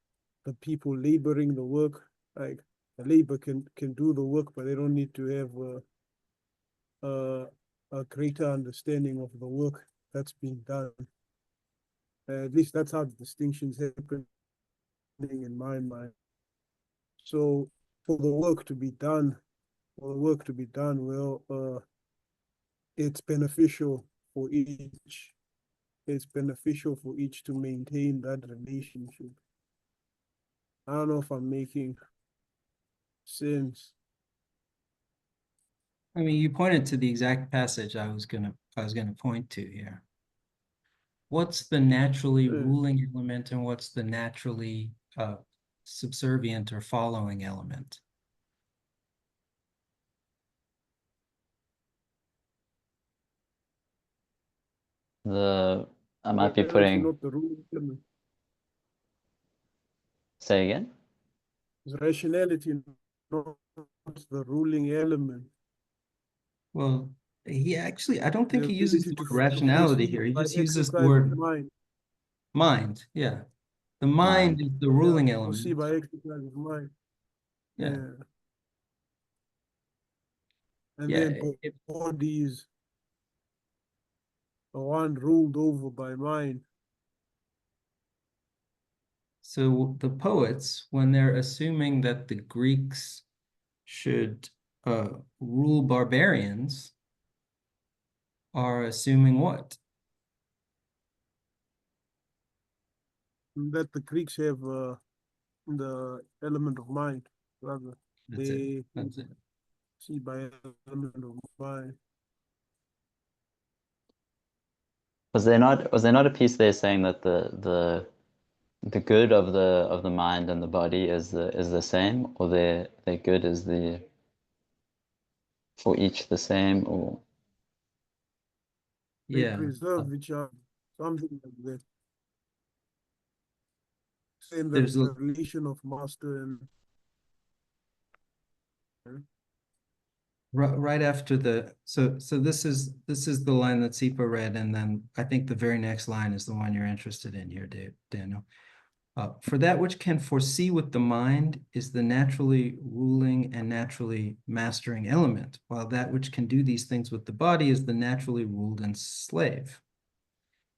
people laboring the work. Like, the labor can do the work, but they don't need to have a greater understanding of the work that's being done. At least that's how the distinctions happen in my mind. So for the work to be done, well, it's beneficial for each. It's beneficial for each to maintain that relationship. I don't know if I'm making sense. I mean, you pointed to the exact passage I was gonna point to here. What's the naturally ruling element and what's the naturally subservient or following element? I might be Rationality, putting, not the ruling element. say again? It's rationality, not the ruling element. Well, I don't think The he uses ability the word to rationality foresee here. He by just uses the exercise of word mind. mind. Yeah. The mind is the Yeah, ruling foresee element. by exercise of mind. Yeah. Yeah. And Yeah. then bodies are one ruled over by mind. So the poets, when they're assuming that the Greeks should rule barbarians, are assuming what? That the Greeks have the element of mind, rather. That's it. They That's it. see by element of mind. Was there not a piece there saying that the good of the mind and the body is the same, or their good is the for each the same, or They Yeah. preserve each other, something like that. Saying that There's the relation of master and right after this is the line that Sipa read, and then I think the very next line is the one you're interested in here, Daniel. For that which can foresee with the mind is the naturally ruling and naturally mastering element, while that which can do these things with the body is the naturally ruled and slave.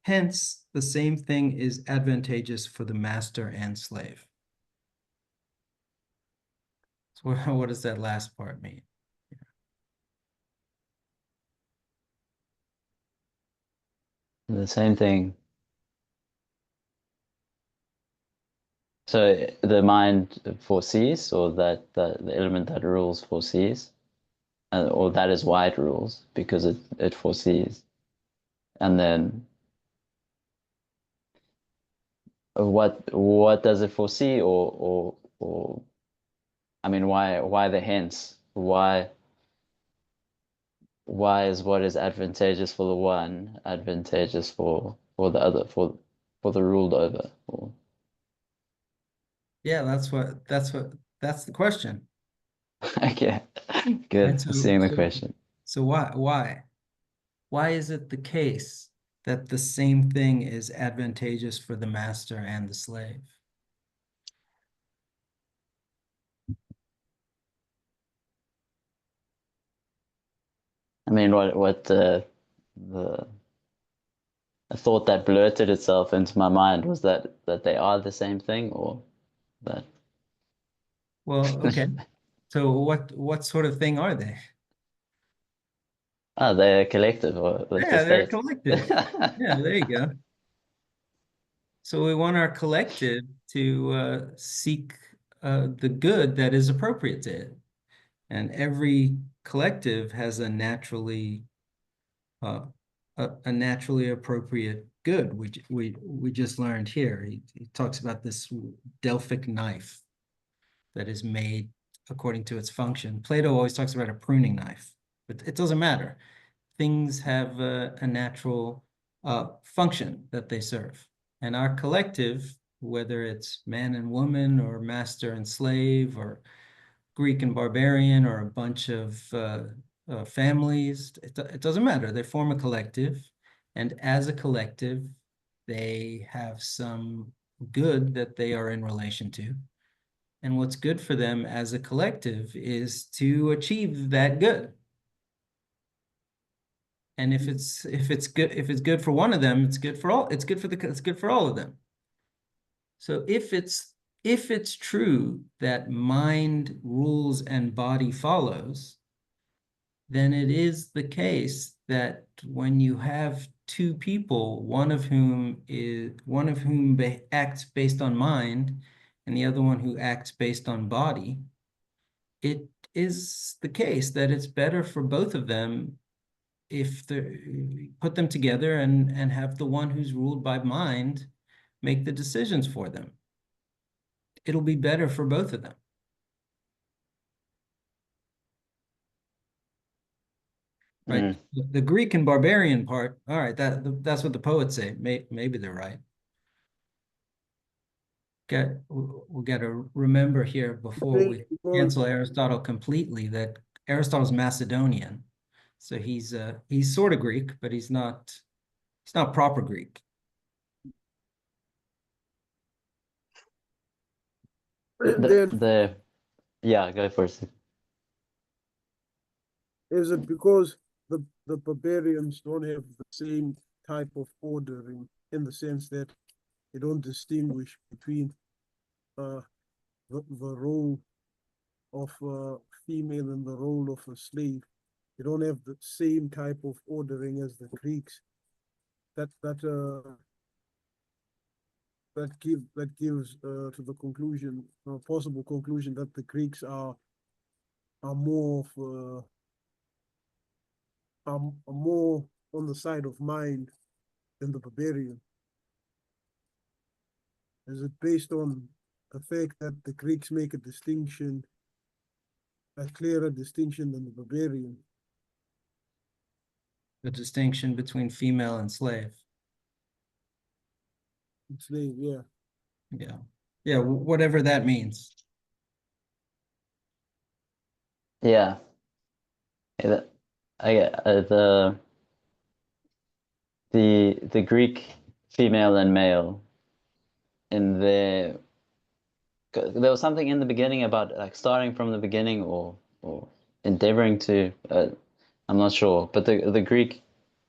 Hence, the same thing is advantageous for the master and slave. So what does that last part mean? the same thing. So the mind foresees, or that the element that rules foresees, or that is why it rules because it foresees, and then what does it foresee, or I mean, why the hence? Why is what is advantageous for the one advantageous for the other, for the ruled over? Or... Yeah, that's the question. Okay, good. Right? Seeing the question. So why is it the case that the same thing is advantageous for the master and the slave? I mean, what the a thought that blurted itself into my mind was that they are the same thing, or that. Well, okay. So what sort of thing are they? Ah, they're collective, or let's Yeah, just they're a state. collective. Yeah, there you go. So we want our collective to seek the good that is appropriate to it. And every collective has a naturally appropriate good. We just learned here. He talks about this Delphic knife that is made according to its function. Plato always talks about a pruning knife, but it doesn't matter. things have a natural function that they serve. And our collective, whether it's man and woman or master and slave or Greek and barbarian or a bunch of families, it doesn't matter. They form a collective. And as a collective, they have some good that they are in relation to. And what's good for them as a collective is to achieve that good. And if it's good for one of them, it's good for all. It's good for all of them. So if it's true that mind rules and body follows, then it is the case that when you have two people, one of whom acts based on mind, and the other one who acts based on body, it is the case that it's better for both of them if they put them together and have the one who's ruled by mind make the decisions for them. It'll be better for both of them. Right. The Greek and barbarian part, all right, that's what the poets say. Maybe they're right. We got to remember here before we cancel Aristotle completely that Aristotle's Macedonian. So he's sort of Greek, but he's not proper Greek. Yeah, go first. Is it because the barbarians don't have the same type of ordering in the sense that they don't distinguish between the role of a female and the role of a slave? They don't have the same type of ordering as the Greeks. That gives to the conclusion, possible conclusion, that the Greeks are more of are more on the side of mind than the barbarian. Is it based on the fact that the Greeks make a distinction, a clearer distinction than the barbarian? The distinction between female and slave. Slave, yeah. Yeah, whatever that means. Yeah. The Greek female and male in there was something in the beginning about like starting from the beginning or endeavoring to I'm not sure, but the Greek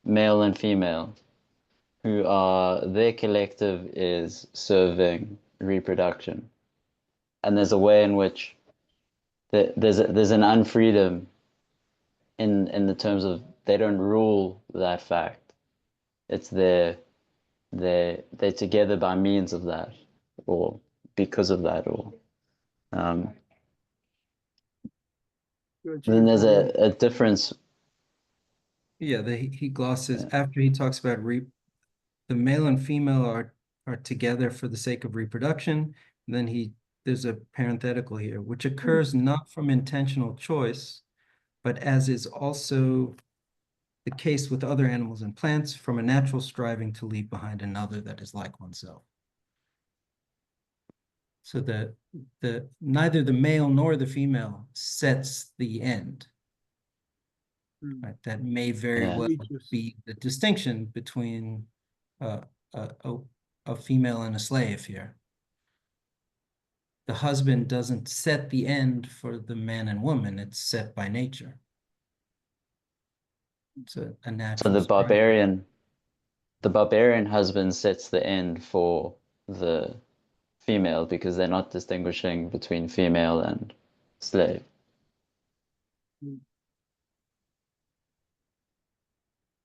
male and female who are their collective is serving reproduction, and there's a way in which there's an unfreedom in the terms of they don't rule that fact. It's they're together by means of that or because of that, or then there's a difference. Yeah, he glosses after he talks about the male and female are together for the sake of reproduction. And then there's a parenthetical here, which occurs not from intentional choice, but as is also the case with other animals and plants, from a natural striving to leave behind another that is like oneself. So neither the male nor the female sets the end. Right? That may very well be the distinction between a female and a slave here. The husband doesn't set the end for the man and woman, it's set by nature. It's a natural. So the barbarian husband sets the end for the female because they're not distinguishing between female and slave.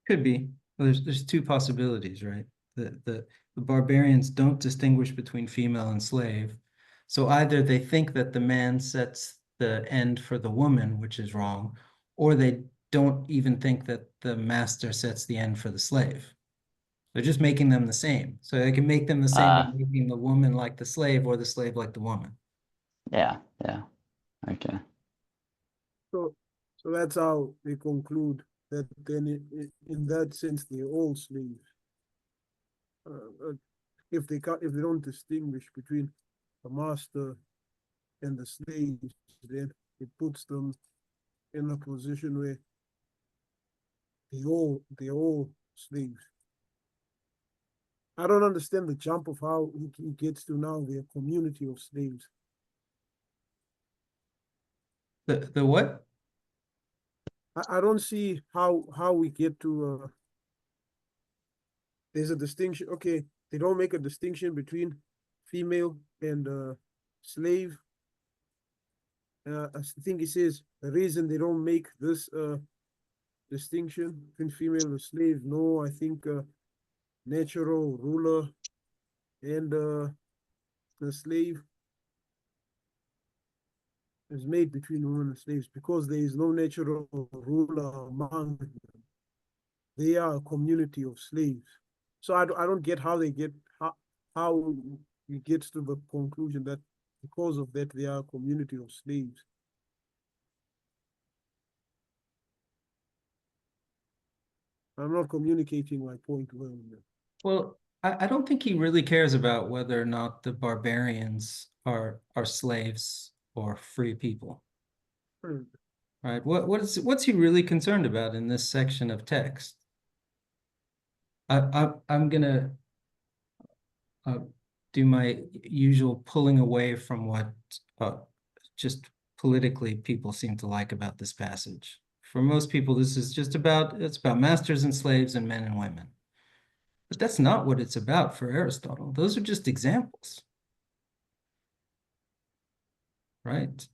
Could be. Well, there's two possibilities, right? The barbarians don't distinguish between female and slave. So either they think that the man sets the end for the woman, which is wrong, or they don't even think that the master sets the end for the slave. They're just making them the same. So they can make them the same by making the woman like the slave or the slave like the woman. Yeah. Okay. So that's how they conclude that then in that sense they're all slaves. If they don't distinguish between the master and the slaves, then it puts them in a position where they're all slaves. I don't understand the jump of how he gets to now the community of slaves. The what? I don't see how we get to there's a distinction. Okay, they don't make a distinction between female and slave. I think he says the reason they don't make this distinction between female and slave. No, I think natural ruler and the slave is made between women and slaves because there is no natural ruler among them. They are a community of slaves. So I don't get how they get how he gets to the conclusion that because of that they are a community of slaves. I'm not communicating my point well. Well, I don't think he really cares about whether or not the barbarians are slaves or free people. Right? What's he really concerned about in this section of text? I'm gonna do my usual pulling away from what just politically people seem to like about this passage. For most people, this is just it's about masters and slaves and men and women. But that's not what it's about for Aristotle. Those are just examples, right?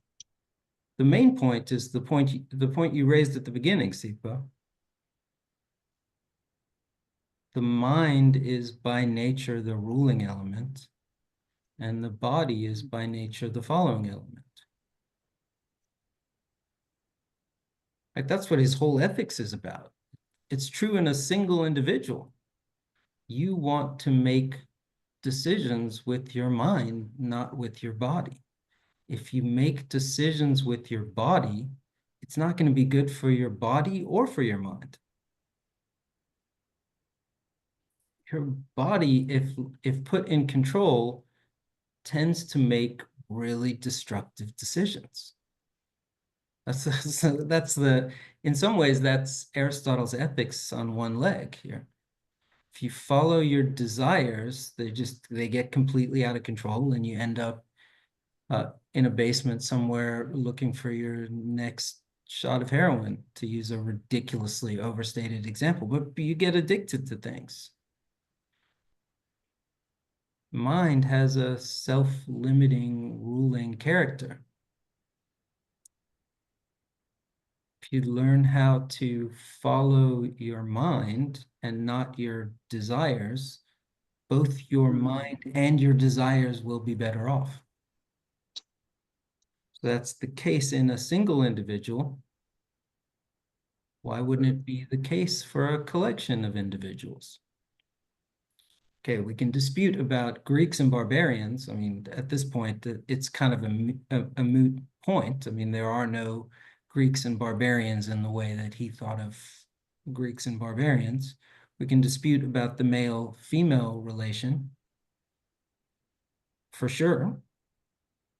The main point is the point you raised at the beginning, Sipa. The mind is by nature the ruling element, and the body is by nature the following element. Like that's what his whole ethics is about. It's true in a single individual. You want to make decisions with your mind, not with your body. If you make decisions with your body, it's not going to be good for your body or for your mind. Your body, if put in control, tends to make really destructive decisions. In some ways, that's Aristotle's ethics on one leg here. If you follow your desires, they get completely out of control and you end up in a basement somewhere looking for your next shot of heroin, to use a ridiculously overstated example, but you get addicted to things. Mind has a self-limiting, ruling character. If you learn how to follow your mind and not your desires, both your mind and your desires will be better off. So that's the case in a single individual. Why wouldn't it be the case for a collection of individuals? Okay, we can dispute about Greeks and barbarians. I mean, at this point, it's kind of a moot point. I mean, there are no Greeks and barbarians in the way that he thought of Greeks and barbarians. We can dispute about the male-female relation, for sure.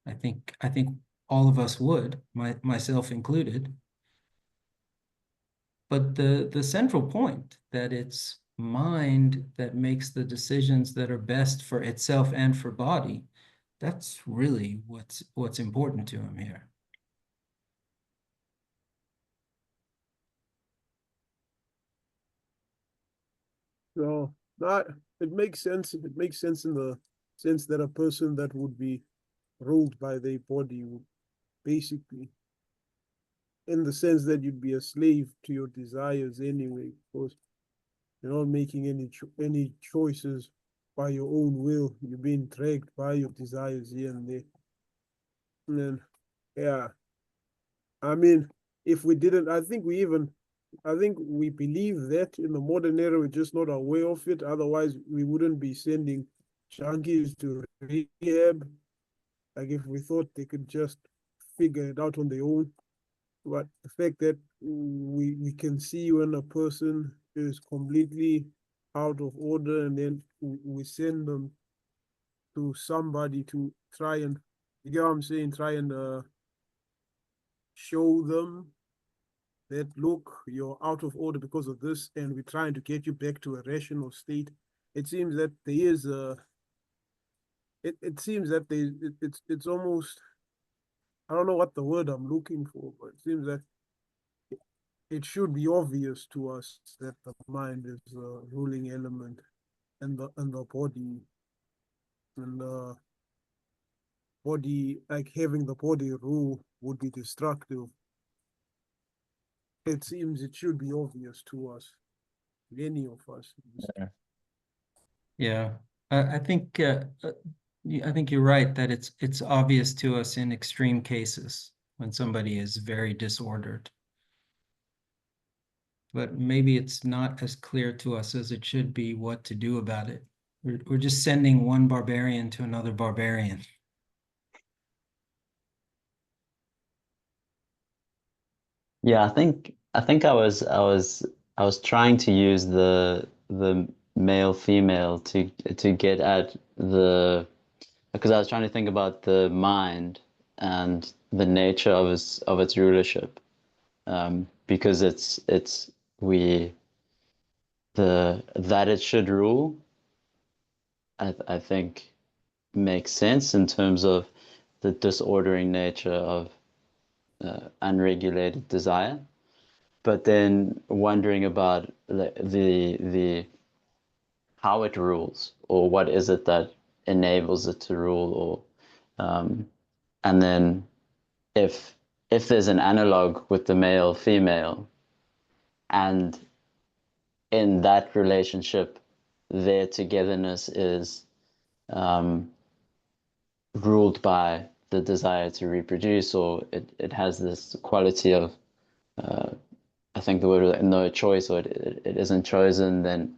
I think all of us would, myself included. But the central point that it's mind that makes the decisions that are best for itself and for body, that's really what's important to him here. So it makes sense. It makes sense in the sense that a person that would be ruled by their body would basically, in the sense that you'd be a slave to your desires anyway, because you're not making any choices by your own will. You're being dragged by your desires here and there. And then, yeah, I mean, if we didn't, I think we believe that in the modern era, we're just not aware of it. Otherwise, we wouldn't be sending junkies to rehab. Like if we thought they could just figure it out on their own. But the fact that we can see when a person is completely out of order, and then we send them to somebody to try and, you get what I'm saying, try and show them that, look, you're out of order because of this, and we're trying to get you back to a rational state. It seems that there is a, it seems that it's almost, I don't know what the word I'm looking for, but it seems that it should be obvious to us that the mind is a ruling element, and the body, and the body, like having the body rule would be destructive. It seems it should be obvious to us, any of us. Yeah, I think I think you're right that it's obvious to us in extreme cases when somebody is very disordered. But maybe it's not as clear to us as it should be what to do about it. We're just sending one barbarian to another barbarian. Yeah, I think I was trying to use the male female to get at the, because I was trying to think about the mind and the nature of its rulership, because it's we the that it should rule, I think makes sense in terms of the disordering nature of unregulated desire. But then wondering about the how it rules, or what is it that enables it to rule, and then if there's an analog with the male female, and in that relationship their togetherness is ruled by the desire to reproduce, or it has this quality of I think the word was no choice, or it isn't chosen, then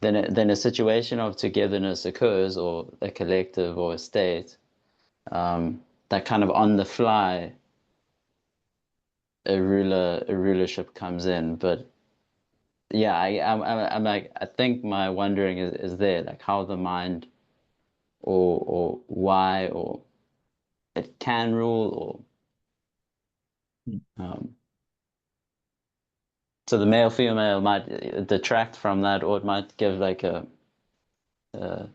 a situation of togetherness occurs, or a collective or a state, that kind of on the fly a rulership comes in. But yeah, I'm like, I think my wondering is there, like how the mind, or why, or it can rule, or so the male female might detract from that, or it might give like a, a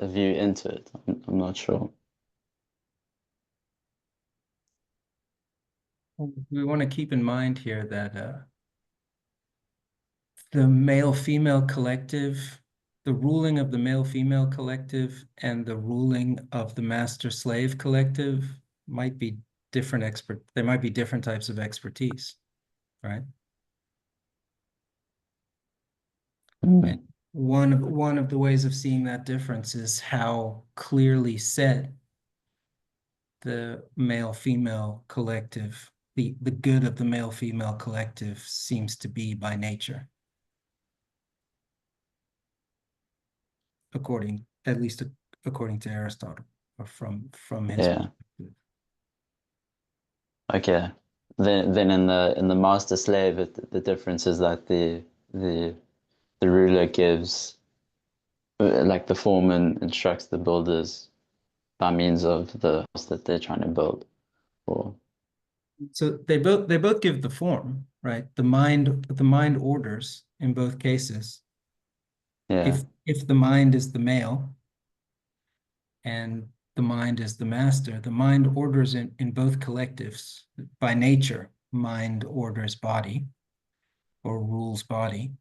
view into it. I'm not sure. We want to keep in mind here that the male-female collective, the ruling of the male-female collective and the ruling of the master-slave collective might be there might be different types of expertise, right? And one of the ways of seeing that difference is how clearly set the male-female collective, the good of the male-female collective seems to be by nature, at least according to Aristotle, or from his Yeah. perspective. Okay. Then in the master slave, the difference is that the the ruler gives, like the foreman instructs the builders by means of the house that they're trying to build. Or So they both give the form, right? The mind orders in both cases. yeah, If the mind is the male and the mind is the master, the mind orders in both collectives. By nature, mind orders body or rules body.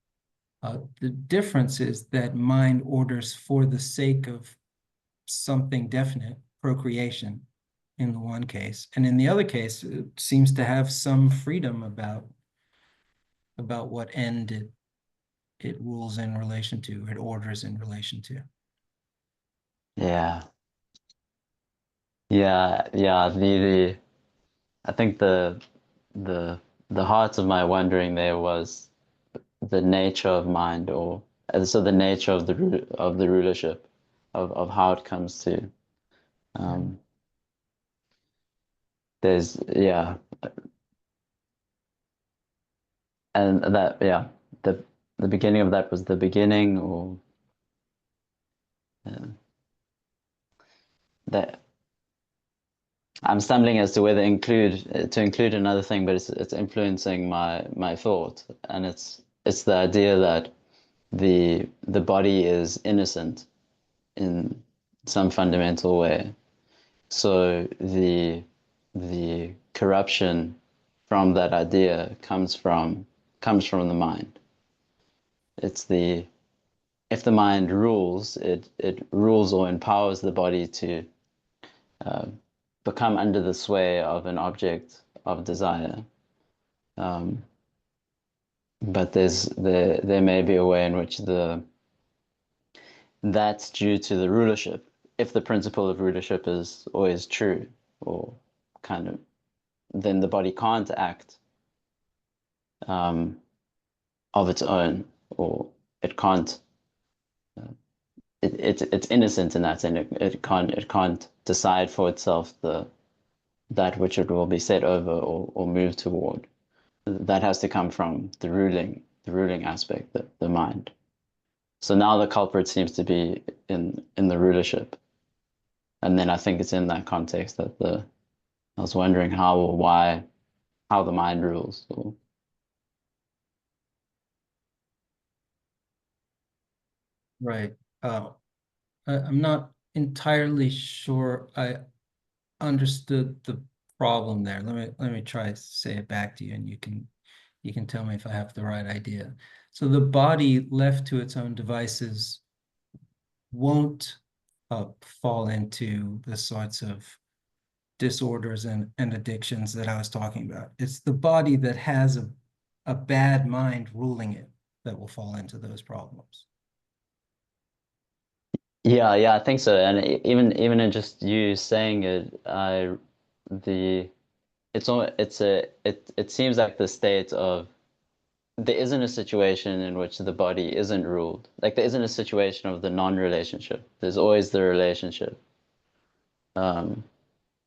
The difference is that mind orders for the sake of something definite, procreation, in the one case, and in the other case, it seems to have some freedom about what end it rules in relation to, it orders in relation to. yeah, yeah. I think the the heart of my wondering there was the nature of mind, or so the nature of the rulership, of how it comes to. Um, there's, yeah. and that, yeah, the beginning of that was the beginning, or that I'm stumbling as to whether to include another thing, but it's influencing my thought, and it's the idea that the body is innocent in some fundamental way. So the corruption from that idea comes from the mind. It's if the mind rules, it rules or empowers the body to become under the sway of an object of desire. But there may be a way in which that's due to the rulership. If the principle of rulership is always true, or kind of, then the body can't act of its own, or it can't. It's innocent in that sense. It can't decide for itself that which it will be set over or move toward. That has to come from the ruling aspect, the mind. So now the culprit seems to be in the rulership. And then I think it's in that context that I was wondering how or why, how the mind rules. Or, Right. I'm not entirely sure I understood the problem there. Let me try to say it back to you, and you can tell me if I have the right idea. So the body left to its own devices won't fall into the sorts of disorders and addictions that I was talking about. It's the body that has a bad mind ruling it that will fall into those problems. yeah, I think so. And even in just you saying it, it seems like the state of there isn't a situation in which the body isn't ruled. Like there isn't a situation of the non-relationship. There's always the relationship. Um,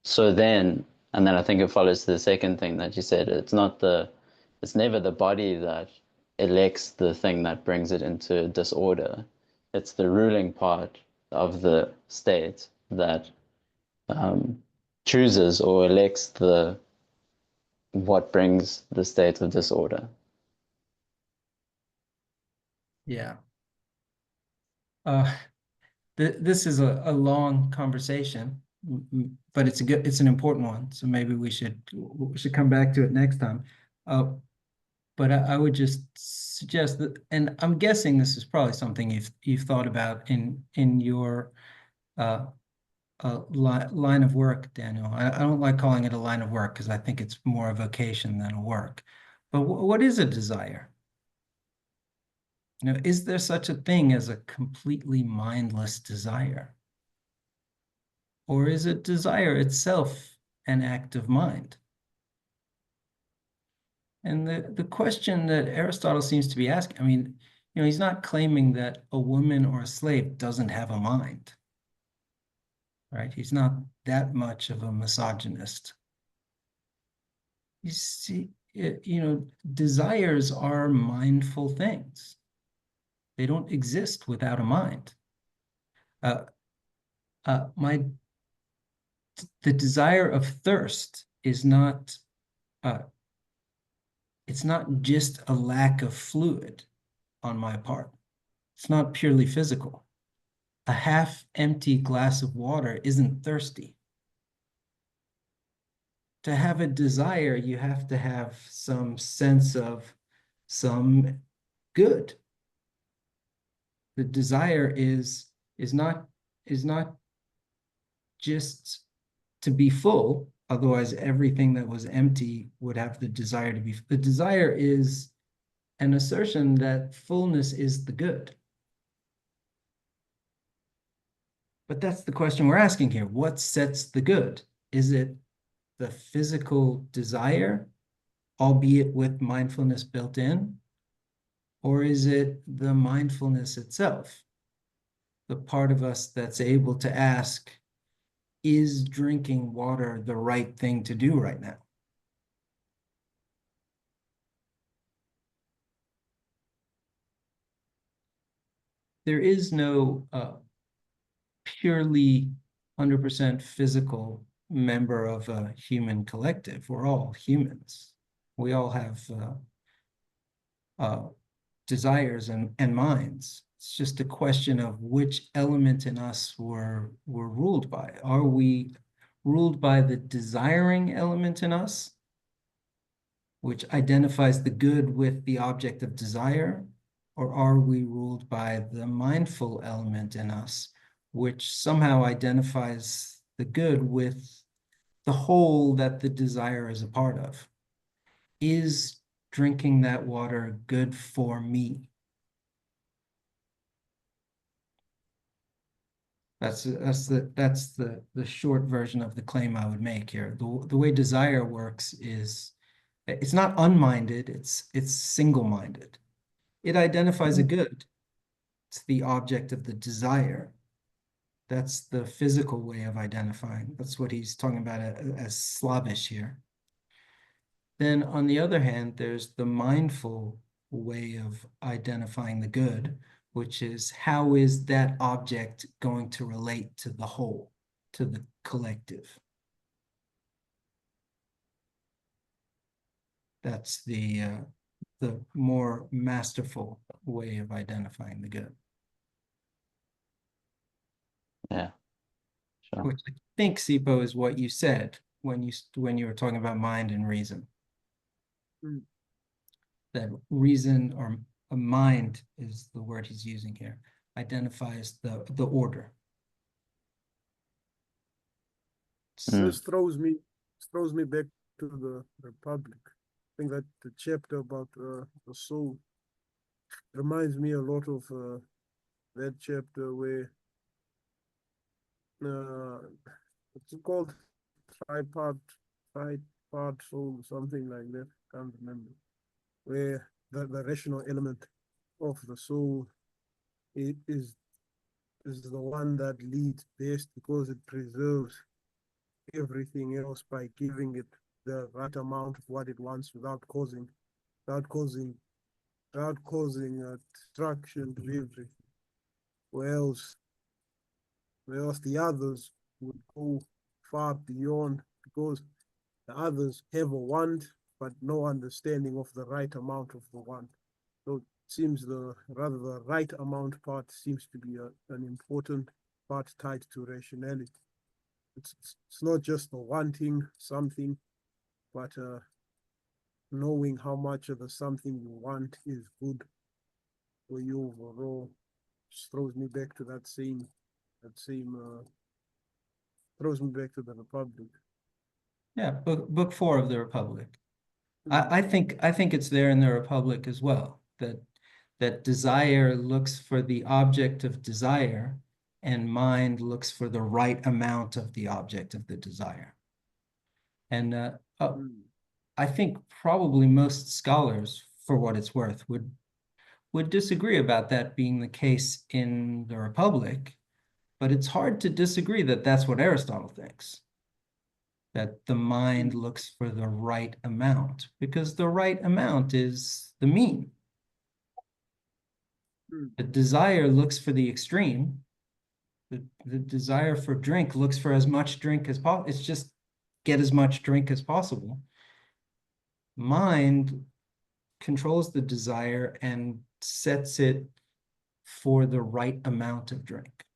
so then, and then I think it follows to the second thing that you said. It's never the body that elects the thing that brings it into disorder. It's the ruling part of the state that chooses or elects what brings the state of disorder. Yeah. This is a long conversation, but it's an important one. So maybe we should come back to it next time. But I would just suggest that, and I'm guessing this is probably something you've thought about in your line of work, Daniel. I don't like calling it a line of work because I think it's more a vocation than a work. But what is a desire? You know, is there such a thing as a completely mindless desire? Or is it desire itself an act of mind? And the question that Aristotle seems to be asking, I mean, you know, he's not claiming that a woman or a slave doesn't have a mind, right? He's not that much of a misogynist. You see, you know, desires are mindful things. They don't exist without a mind. The desire of thirst is not it's not just a lack of fluid on my part. It's not purely physical. A half-empty glass of water isn't thirsty. To have a desire, you have to have some sense of some good. The desire is not just to be full, otherwise everything that was empty would have the desire to be. The desire is an assertion that fullness is the good. But that's the question we're asking here. What sets the good? Is it the physical desire, albeit with mindfulness built in? Or is it the mindfulness itself? The part of us that's able to ask, is drinking water the right thing to do right now? there is no purely 100% physical member of a human collective. We're all humans. We all have desires and minds. It's just a question of which element in us we're ruled by. Are we ruled by the desiring element in us, which identifies the good with the object of desire? Or are we ruled by the mindful element in us, which somehow identifies the good with the whole that the desire is a part of? Is drinking that water good for me? That's the short version of the claim I would make here. The way desire works is it's not unminded, it's single-minded. It identifies a good. It's the object of the desire. That's the physical way of identifying. That's what he's talking about as slavish here. Then on the other hand, there's the mindful way of identifying the good, which is how is that object going to relate to the whole, to the collective? That's the more masterful way of identifying the good. Yeah, sure. Which I think, Sipo, is what you said when you were talking about mind and reason. Mm. That reason or a mind is the word he's using here, identifies the order. This throws me back to the Republic. I think that the chapter about the soul reminds me a lot of that chapter where it's called tripart soul, something like that. Can't remember. Where the rational element of the soul is the one that leads best because it preserves everything else by giving it the right amount of what it wants without causing destruction to everything. Whereas the others would go far beyond because the others have a want but no understanding of the right amount of the want. So it seems the right amount part seems to be an important part tied to rationality. It's not just the wanting something, but knowing how much of the something you want is good for you overall. Just throws me back to that same throws me back to the Republic. Yeah, book 4 of the Republic. I think it's there in the Republic as well, that desire looks for the object of desire and mind looks for the right amount of the object of the desire. And I think probably most scholars, for what it's worth, would disagree about that being the case in the Republic, but it's hard to disagree that that's what Aristotle thinks. That the mind looks for the right amount, because the right amount is the mean. The desire looks for the extreme. The desire for drink looks for as much drink as possible. It's just get as much drink as possible. Mind controls the desire and sets it for the right amount of drink.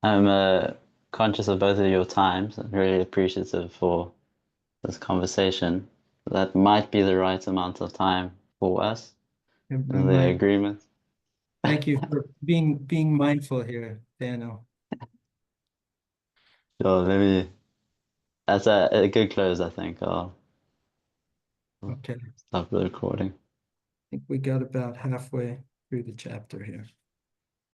I'm conscious of both of your times and really appreciative for this conversation. That might be the right amount of time for us. The agreement. Thank you for being mindful here, Daniel. So that's a good close, I think. I'll Okay. stop the recording. I think we got about halfway through the chapter here.